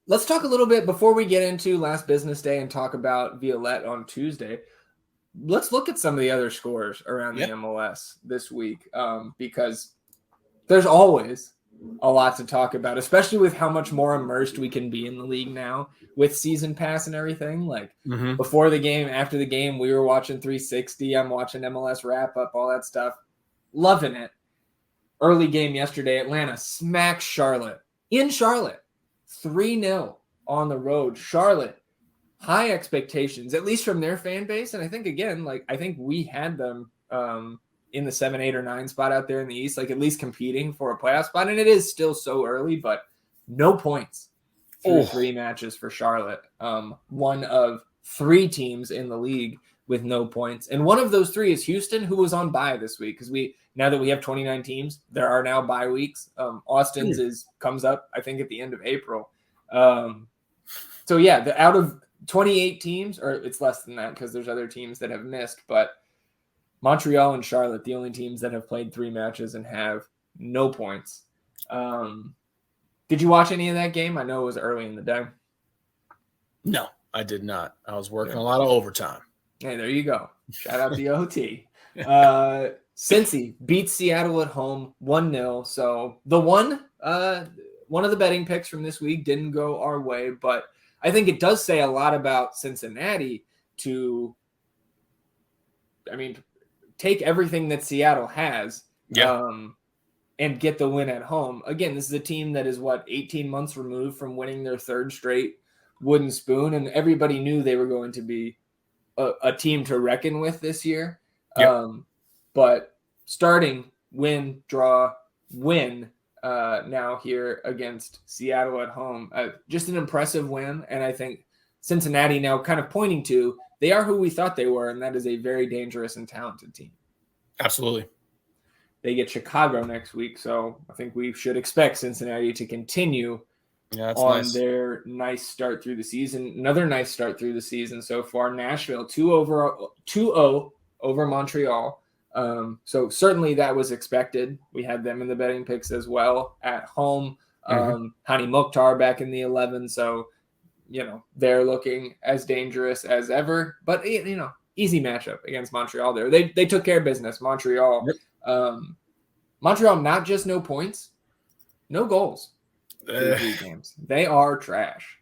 Let's talk a little bit before we get into last business day and talk about Violette on Tuesday. Let's look at some of the other scores around the MLS this week, because there's always a lot to talk about, especially with how much more immersed we can be in the league now with season pass and everything. Like before the game, after the game, we were watching 360. I'm watching MLS wrap up, all that stuff. Loving it. Early game yesterday, Atlanta smacks Charlotte in Charlotte, 3-0 on the road. Charlotte, high expectations, at least from their fan base. And I think, again, I think we had them in the 7, 8, or 9 spot out there in the East, at least competing for a playoff spot. And it is still so early, but no points through 3 matches for Charlotte. One of 3 teams in the league with no points. And one of those 3 is Houston, who was on bye this week, because now that we have 29 teams, there are now bye weeks. Austin's comes up, I think, at the end of April. So yeah, out of 28 teams, or it's less than that because there's other teams that have missed, but Montreal and Charlotte, the only teams that have played 3 matches and have no points. Did you watch any of that game? I know it was early in the day. No, I did not. I was working a lot of overtime. Hey, there you go. Shout out to OT. Cincy beats Seattle at home 1-0. So the one of the betting picks from this week didn't go our way, but I think it does say a lot about Cincinnati to, take everything that Seattle has and get the win at home. Again, this is a team that is 18 months removed from winning their 3rd straight wooden spoon, and everybody knew they were going to be a team to reckon with this year. But starting win, draw, win now here against Seattle at home, just an impressive win. And I think Cincinnati now kind of pointing to they are who we thought they were, and that is a very dangerous and talented team. Absolutely. They get Chicago next week, so I think we should expect Cincinnati to continue their nice start through the season. Another nice start through the season so far. Nashville 2-0 over Montreal. So certainly that was expected. We had them in the betting picks as well at home. Hani Mukhtar back in the 11, so they're looking as dangerous as ever. But easy matchup against Montreal there. They took care of business. Montreal. Montreal, not just no points, no goals. 3 games. They are trash.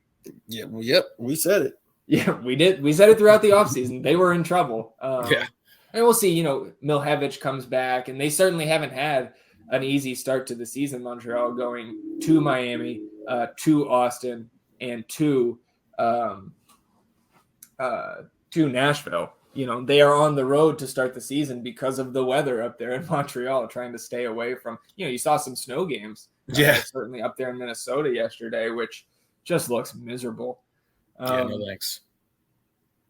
Yeah. Well, we said it. Yeah, we did. We said it throughout the offseason. They were in trouble. And we'll see, Milhevich comes back, and they certainly haven't had an easy start to the season. Montreal going to Miami, to Austin, and to Nashville. They are on the road to start the season because of the weather up there in Montreal, trying to stay away from, you saw some snow games. Certainly up there in Minnesota yesterday, which just looks miserable. No thanks.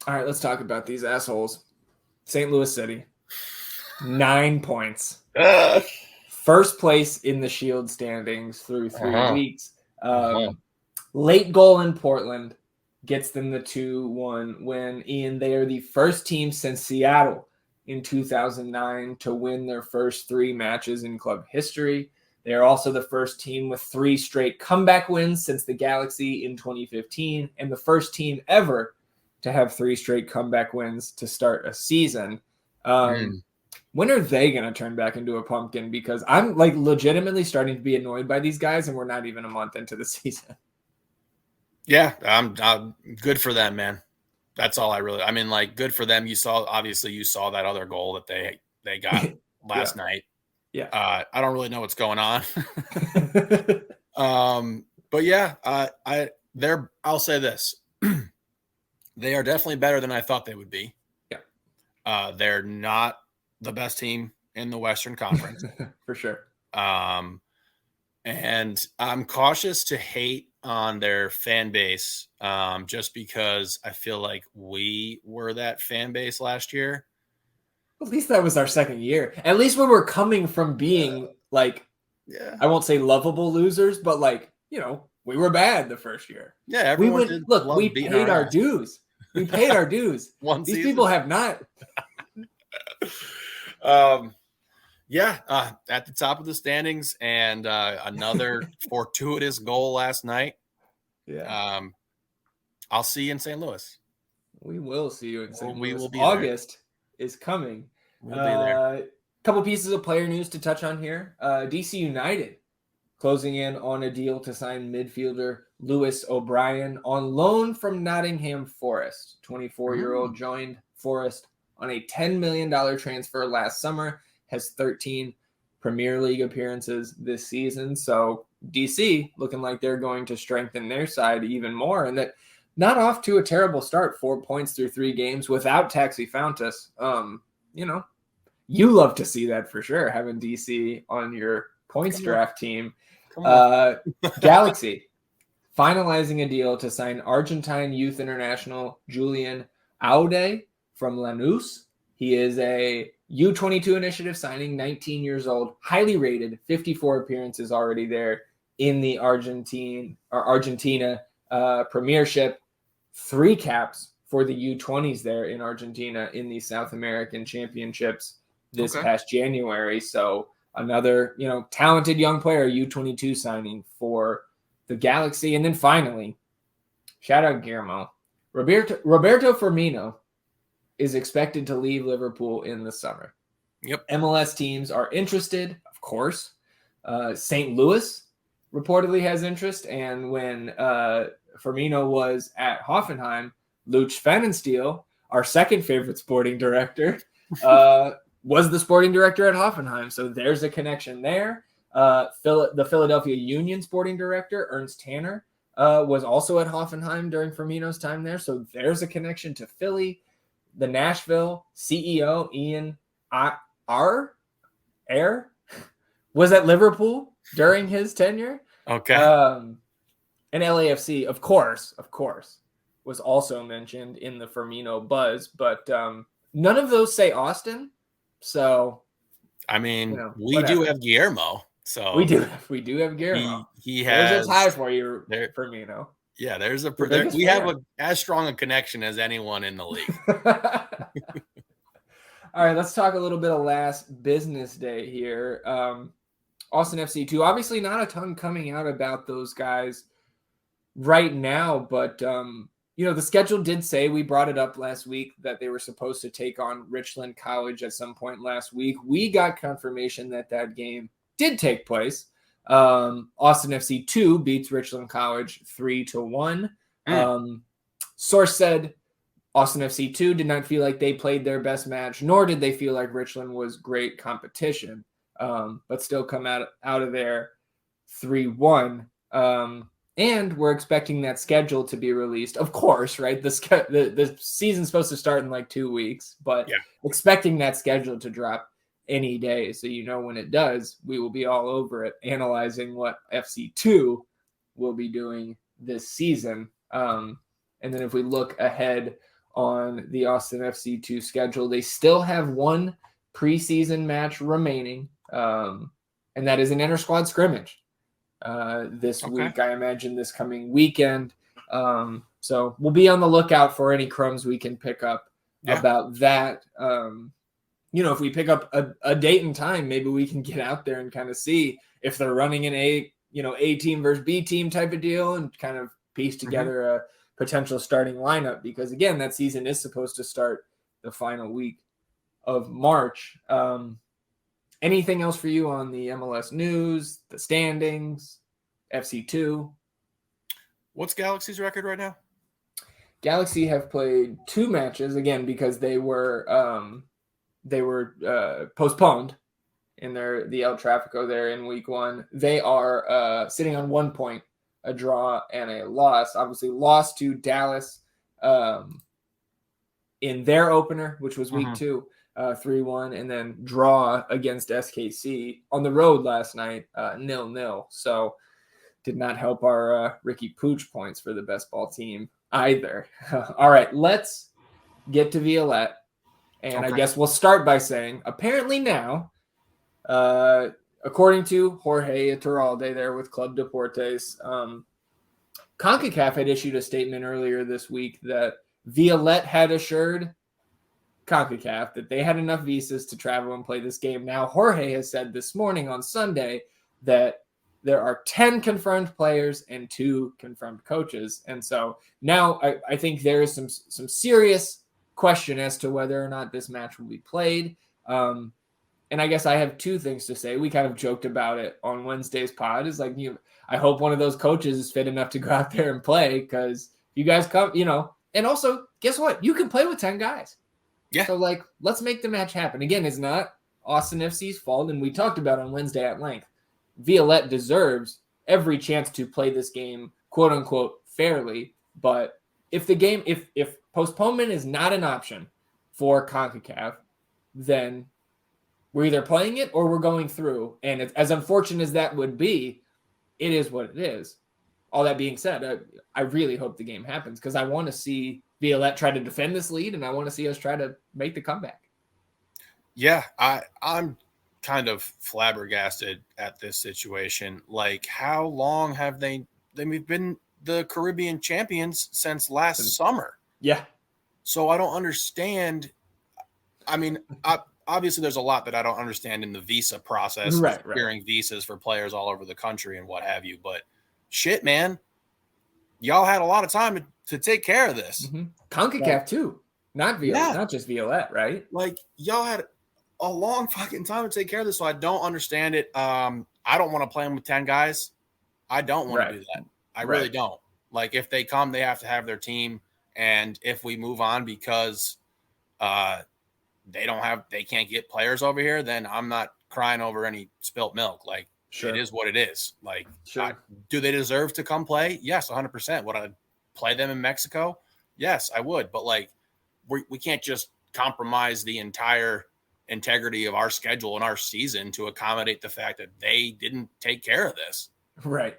All right, let's talk about these assholes. St. Louis City, 9 points. First place in the Shield standings through 3 weeks. Late goal in Portland gets them the 2-1 win. Ian, they are the first team since Seattle in 2009 to win their first 3 matches in club history. They are also the first team with 3 straight comeback wins since the Galaxy in 2015, and the first team ever to have 3 straight comeback wins to start a season. When are they going to turn back into a pumpkin? Because I'm like legitimately starting to be annoyed by these guys, and we're not even a month into the season. Yeah, I'm good for them, man. That's all I mean, like, good for them. You saw that other goal that they got last night. Yeah. I don't really know what's going on. But yeah, I'll say this. They are definitely better than I thought they would be. Yeah. They're not the best team in the Western Conference. For sure. And I'm cautious to hate on their fan base just because I feel like we were that fan base last year. At least that was our second year. At least when we're coming from being I won't say lovable losers, but we were bad the first year. Yeah, everyone we paid our dues. We paid our dues. These people have not. At the top of the standings, and another fortuitous goal last night. Yeah. I'll see you in St. Louis. We will see you in St. Louis. We will be August is coming. We'll be there. A couple pieces of player news to touch on here. DC United closing in on a deal to sign midfielder Lewis O'Brien on loan from Nottingham Forest. 24-year-old joined Forest on a $10 million transfer last summer, has 13 Premier League appearances this season. So DC looking like they're going to strengthen their side even more, and that not off to a terrible start. 4 points through 3 games without Taxi Fountas. You love to see that for sure, having DC on your points draft team. Galaxy finalizing a deal to sign Argentine youth international Julian Aude from Lanús. He is a U22 initiative signing, 19 years old, highly rated, 54 appearances already there in the Argentina Premiership, 3 caps for the U20s there in Argentina in the South American Championships this past January. So another, talented young player, U22 signing for the Galaxy. And then finally, shout out Guillermo. Roberto Firmino is expected to leave Liverpool in the summer. Yep. MLS teams are interested, of course. St. Louis reportedly has interest. And when Firmino was at Hoffenheim, Luch Pfannenstiel, our second favorite sporting director, was the sporting director at Hoffenheim. So there's a connection there. The Philadelphia Union sporting director, Ernst Tanner, was also at Hoffenheim during Firmino's time there. So there's a connection to Philly. The Nashville CEO, Ian Are was at Liverpool during his tenure. Okay. And LAFC, of course, was also mentioned in the Firmino buzz, but none of those say Austin. So, I mean, we do have Guillermo. So we do have Guillermo. He has. There's a tie for you, Firmino. Yeah, we have as strong a connection as anyone in the league. All right, let's talk a little bit of last business day here. Austin FC 2, obviously not a ton coming out about those guys right now, but the schedule did say, we brought it up last week, that they were supposed to take on Richland College at some point last week. We got confirmation that game did take place. Austin FC 2 beats Richland College 3-1. Source said Austin FC 2 did not feel like they played their best match, nor did they feel like Richland was great competition, but still come out of there 3-1. And we're expecting that schedule to be released. Of course, right? The season's supposed to start in 2 weeks, but expecting that schedule to drop any day. So when it does, we will be all over it, analyzing what FC2 will be doing this season. And then if we look ahead on the Austin FC2 schedule, they still have 1 preseason match remaining, and that is an inter-squad scrimmage this week. I imagine this coming weekend. So we'll be on the lookout for any crumbs we can pick up about that. If we pick up a date and time, maybe we can get out there and kind of see if they're running an A team versus B team type of deal and kind of piece together a potential starting lineup, because again, that season is supposed to start the final week of March. Anything else for you on the MLS news, the standings, FC2? What's Galaxy's record right now? Galaxy have played 2 matches, again, because they were postponed in the El Tráfico there in week 1. They are sitting on 1 point, a draw and a loss. Obviously lost to Dallas in their opener, which was week 2, 3-1, and then draw against SKC on the road last night, 0-0. So did not help our Ricky Pooch points for the best ball team either. All right, let's get to Violette. And I guess we'll start by saying, apparently now, according to Jorge Iturralde there with Club Deportes, CONCACAF had issued a statement earlier this week that Violette had assured CONCACAF that they had enough visas to travel and play this game. Now, Jorge has said this morning on Sunday that there are 10 confirmed players and 2 confirmed coaches. And so now I think there is some serious question as to whether or not this match will be played. And I guess I have 2 things to say. We kind of joked about it on Wednesday's pod. Is like, I hope one of those coaches is fit enough to go out there and play, because you guys come, and also guess what? You can play with 10 guys. Yeah. So let's make the match happen. Again, it's not Austin FC's fault. And we talked about on Wednesday at length, Violette deserves every chance to play this game, quote unquote, fairly. But if postponement is not an option for CONCACAF, then we're either playing it or we're going through. And as unfortunate as that would be, it is what it is. All that being said, I really hope the game happens, because I want to see Violette try to defend this lead, and I want to see us try to make the comeback. Yeah, I'm kind of flabbergasted at this situation. Like, how long have we've been the Caribbean champions since last summer? Yeah. So I don't understand. I mean, obviously there's a lot that I don't understand in the visa process, securing visas for players all over the country and what have you. But shit, man, y'all had a lot of time to take care of this. CONCACAF too, not Violette, not just Violette, right? Like, y'all had a long fucking time to take care of this, so I don't understand it. I don't want to play them with 10 guys. I don't want to do that. I really don't. Like, if they come, they have to have their team. And if we move on because they can't get players over here, then I'm not crying over any spilt milk. Like, it is what it is. Like, do they deserve to come play? Yes, 100%. Would I play them in Mexico? Yes, I would. But like, we can't just compromise the entire integrity of our schedule and our season to accommodate the fact that they didn't take care of this. Right.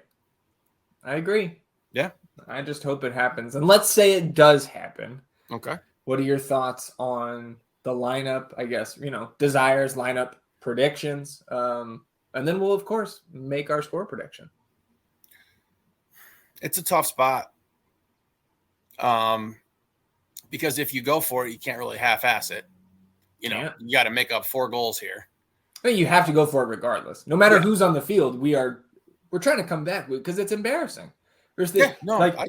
I agree. Yeah. I just hope it happens. And let's say it does happen. Okay. What are your thoughts on the lineup? I guess, desires, lineup predictions. And then we'll, of course, make our score prediction. It's a tough spot. Because if you go for it, you can't really half-ass it. You got to make up 4 goals here. I mean, you have to go for it regardless. No matter who's on the field, we're trying to come back because it's embarrassing.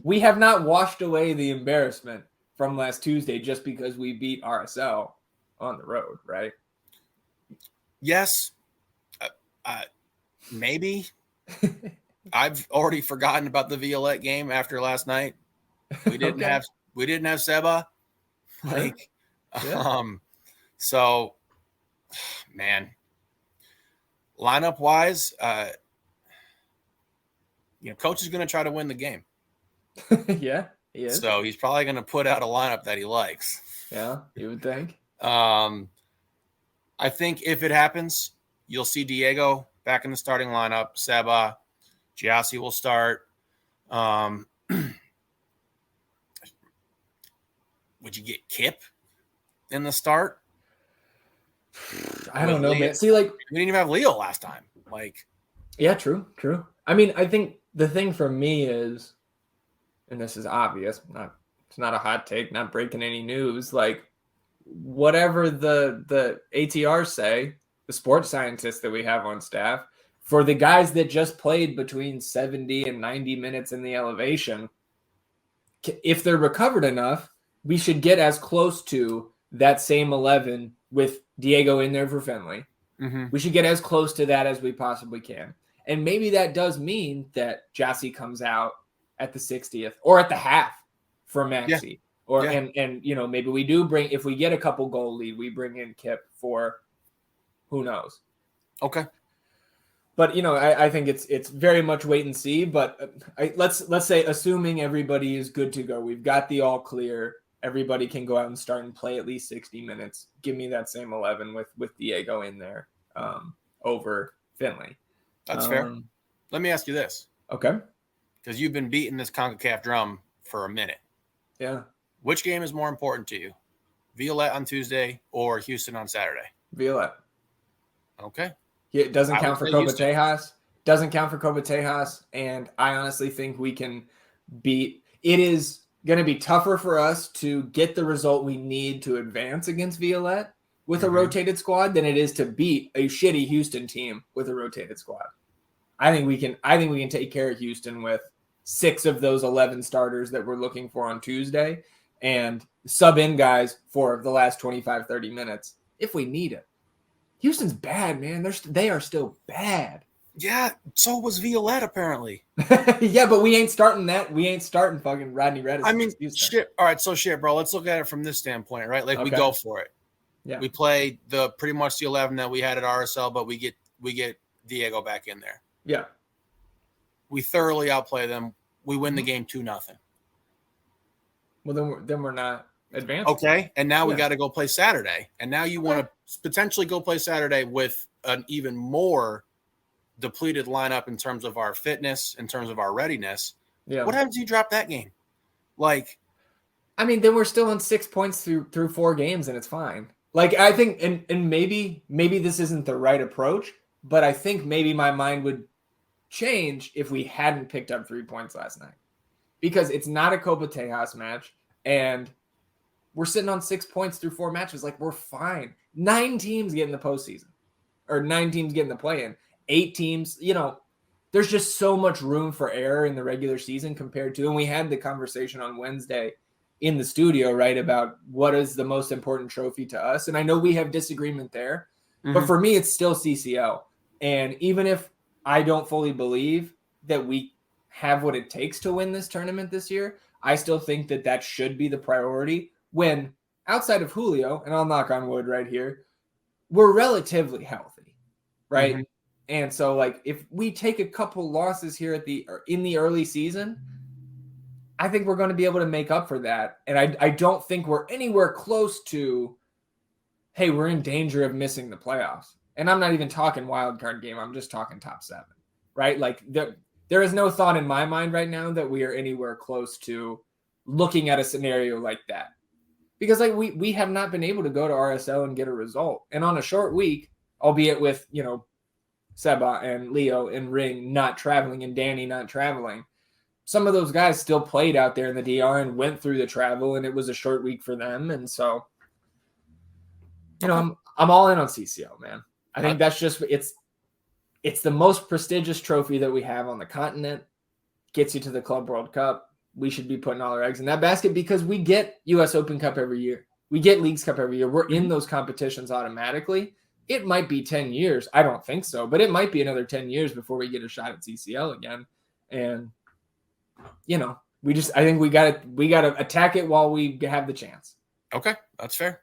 We have not washed away the embarrassment from last Tuesday just because we beat RSL on the road, right? Yes. Maybe. I've already forgotten about the Violette game after last night. We didn't have Seba. So, man, lineup wise, coach is going to try to win the game. Yeah, he is. So he's probably going to put out a lineup that he likes. Yeah, you would think. I think if it happens, you'll see Diego back in the starting lineup. Seba, Giassi will start. Would you get Kip in the start? I don't know, man. See, we didn't even have Leo last time. Yeah, true. I mean, I think the thing for me is, and this is obvious, it's not a hot take, not breaking any news. Like whatever the ATRs say, the sports scientists that we have on staff, for the guys that just played between 70 and 90 minutes in the elevation, if they're recovered enough, we should get as close to that same 11 with Diego in there for Finley. Mm-hmm. We should get as close to that as we possibly can. And maybe that does mean that Jassy comes out at the 60th or at the half for Maxi. Yeah. Or and you know, maybe we do bring, if we get a couple goal lead, we bring in Kip for who knows. Okay. But you know, I think it's very much wait and see. But let's say, assuming everybody is good to go, we've got the all clear. Everybody can go out and start and play at least 60 minutes. Give me that same 11 with Diego in there over Finley. That's fair. Let me ask you this. Okay. Because you've been beating this CONCACAF drum for a minute. Yeah. Which game is more important to you? Violette on Tuesday or Houston on Saturday? Violette. Okay. It doesn't count for Copa Tejas. Doesn't count for Copa Tejas. And I honestly think we can beat. It is going to be tougher for us to get the result we need to advance against Violette with a rotated squad than it is to beat a shitty Houston team with a rotated squad. I think we can take care of Houston with 6 of those 11 starters that we're looking for on Tuesday and sub in guys for the last 25, 30 minutes if we need it. Houston's bad, man. They are still bad. Yeah, so was Violette apparently. Yeah, but we ain't starting that. We ain't starting fucking Rodney Redis. I mean, shit. All right, so shit, bro. Let's look at it from this standpoint, right? Like we go for it. Yeah. We play pretty much the 11 that we had at RSL, but we get Diego back in there. Yeah. We thoroughly outplay them. We win the game 2-0. Well, then we're not advanced. Okay, and now we got to go play Saturday. And now you want to potentially go play Saturday with an even more depleted lineup in terms of our fitness, in terms of our readiness. Yeah. What happens if you drop that game? Like, I mean, then we're still on 6 points through 4 games, and it's fine. Like, I think, and maybe this isn't the right approach, but I think maybe my mind would change if we hadn't picked up 3 points last night, because it's not a Copa Tejas match, and we're sitting on 6 points through 4 matches. Like, we're fine. 9 teams get in the postseason, or 9 teams get in the play-in. 8 teams, you know, there's just so much room for error in the regular season compared to, and we had the conversation on Wednesday in the studio, right, about what is the most important trophy to us. And I know we have disagreement there, but for me, it's still CCL. And even if I don't fully believe that we have what it takes to win this tournament this year, I still think that should be the priority when, outside of Julio, and I'll knock on wood right here, we're relatively healthy, right? And so, like, if we take a couple losses here in the early season, I think we're going to be able to make up for that. And I don't think we're anywhere close to, hey, we're in danger of missing the playoffs. And I'm not even talking wild card game. I'm just talking top 7, right? Like, there is no thought in my mind right now that we are anywhere close to looking at a scenario like that. Because, like, we have not been able to go to RSL and get a result. And on a short week, albeit with, you know, Seba and Leo and Ring not traveling and Dani not traveling, some of those guys still played out there in the DR and went through the travel, and it was a short week for them. And so, you know, I'm all in on CCL, man. I think that's just, it's the most prestigious trophy that we have on the continent. Gets you to the Club World Cup. We should be putting all our eggs in that basket because we get US Open Cup every year. We get Leagues Cup every year. We're in those competitions automatically. It might be 10 years. I don't think so, but it might be another 10 years before we get a shot at CCL again. And, you know, I think we got to attack it while we have the chance. Okay. That's fair.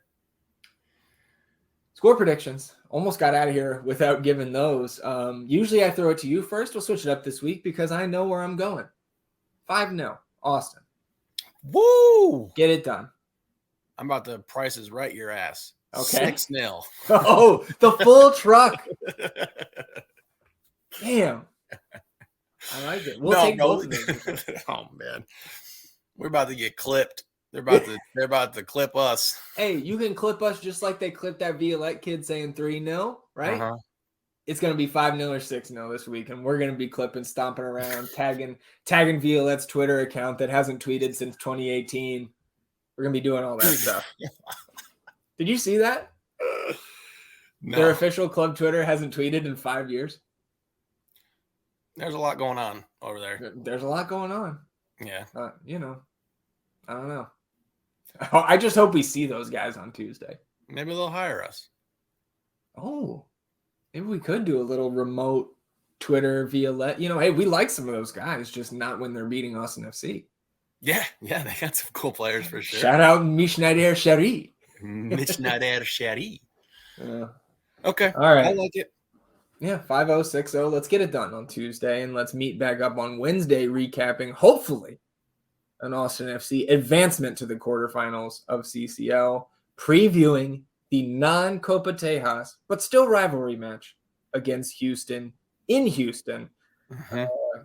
Score predictions. Almost got out of here without giving those. Usually I throw it to you first. We'll switch it up this week because I know where I'm going. 5-0, Austin. Woo! Get it done. I'm about to Price is Right your ass. Okay. 6-0. Oh, the full truck. Damn. I like it. We'll take both of those. Oh man. We're about to get clipped. They're about to clip us. Hey, you can clip us just like they clipped that Violette kid saying 3-0, right? it's going to be 5-0 or 6-0 this week, and we're going to be clipping, stomping around, tagging Violette's Twitter account that hasn't tweeted since 2018. We're going to be doing all that stuff. Did you see that? No. Their official club Twitter hasn't tweeted in 5 years. There's a lot going on over there. There's a lot going on. Yeah. I don't know. I just hope we see those guys on Tuesday. Maybe they'll hire us. Oh, maybe we could do a little remote Twitter Violette. Hey, we like some of those guys, just not when they're beating Austin FC. Yeah, they got some cool players for sure. Shout out Mishnaider Shari. Mishnaider Shari. Yeah. Okay. All right. I like it. Yeah, 5-0, 6-0. Let's get it done on Tuesday, and let's meet back up on Wednesday, recapping, hopefully, an Austin FC advancement to the quarterfinals of CCL, previewing the non-Copa Tejas, but still rivalry match against Houston in Houston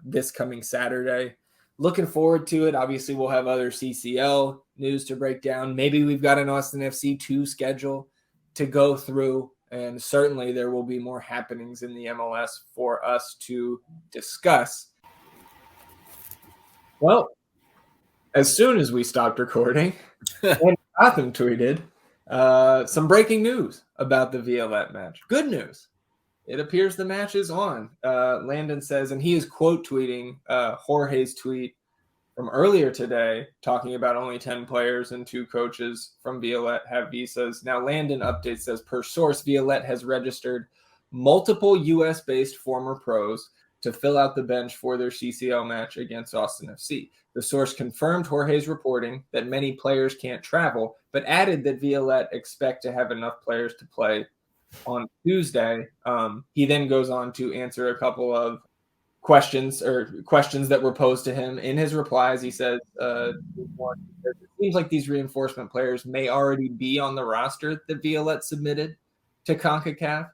this coming Saturday. Looking forward to it. Obviously, we'll have other CCL news to break down. Maybe we've got an Austin FC 2 schedule to go through, and certainly there will be more happenings in the MLS for us to discuss. Well, as soon as we stopped recording, and Gotham tweeted some breaking news about the Violette match. Good news. It appears the match is on. Landon says, and he is quote tweeting Jorge's tweet from earlier today, talking about only 10 players and 2 coaches from Violette have visas. Now, Landon updates says, per source, Violette has registered multiple U.S.-based former pros to fill out the bench for their CCL match against Austin FC. The source confirmed Jorge's reporting that many players can't travel, but added that Violette expect to have enough players to play on Tuesday. He then goes on to answer a couple of questions that were posed to him. In his replies, he says, it seems like these reinforcement players may already be on the roster that Violette submitted to CONCACAF.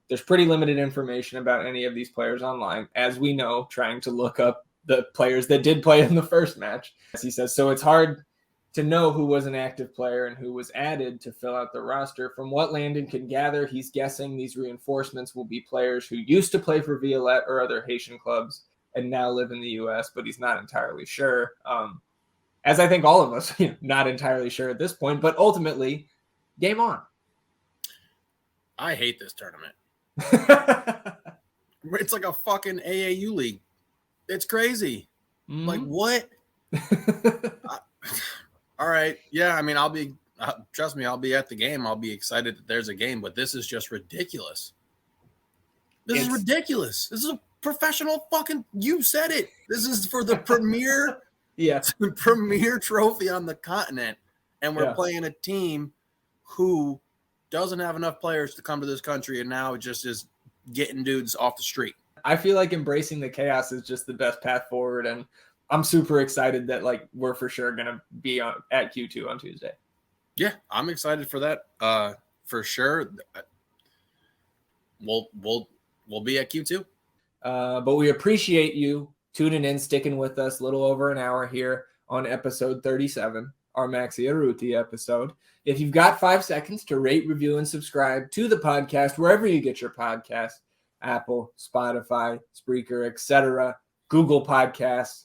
There's pretty limited information about any of these players online, as we know, trying to look up the players that did play in the first match. As he says, so it's hard to know who was an active player and who was added to fill out the roster. From what Landon can gather, he's guessing these reinforcements will be players who used to play for Violette or other Haitian clubs and now live in the U.S., but he's not entirely sure. As I think all of us, not entirely sure at this point, but ultimately, game on. I hate this tournament. It's like a fucking AAU league. It's crazy. Mm-hmm. Like, what? All right. Yeah, I mean, trust me, I'll be at the game. I'll be excited that there's a game, but this is just ridiculous. This is ridiculous. This is a professional fucking, you said it. This is for the premier, premier trophy on the continent. And we're playing a team who doesn't have enough players to come to this country, and now it just is getting dudes off the street. I feel like embracing the chaos is just the best path forward, and I'm super excited that we're for sure gonna be at Q2 on Tuesday. Yeah, I'm excited for that. For sure. We'll be at Q2. But we appreciate you tuning in, sticking with us a little over an hour here on episode 37, our Maxi Arruti episode. If you've got 5 seconds to rate, review, and subscribe to the podcast, wherever you get your podcast, Apple, Spotify, Spreaker, etc., Google Podcasts.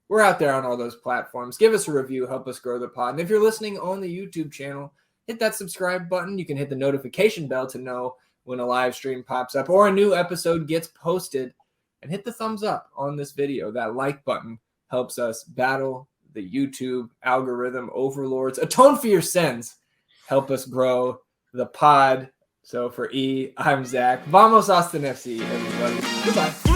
We're out there on all those platforms. Give us a review. Help us grow the pod. And if you're listening on the YouTube channel, hit that subscribe button. You can hit the notification bell to know when a live stream pops up or a new episode gets posted. And hit the thumbs up on this video. That like button helps us battle the YouTube algorithm overlords. Atone for your sins. Help us grow the pod. So for E, I'm Zach. Vamos Austin FC, everybody. Goodbye.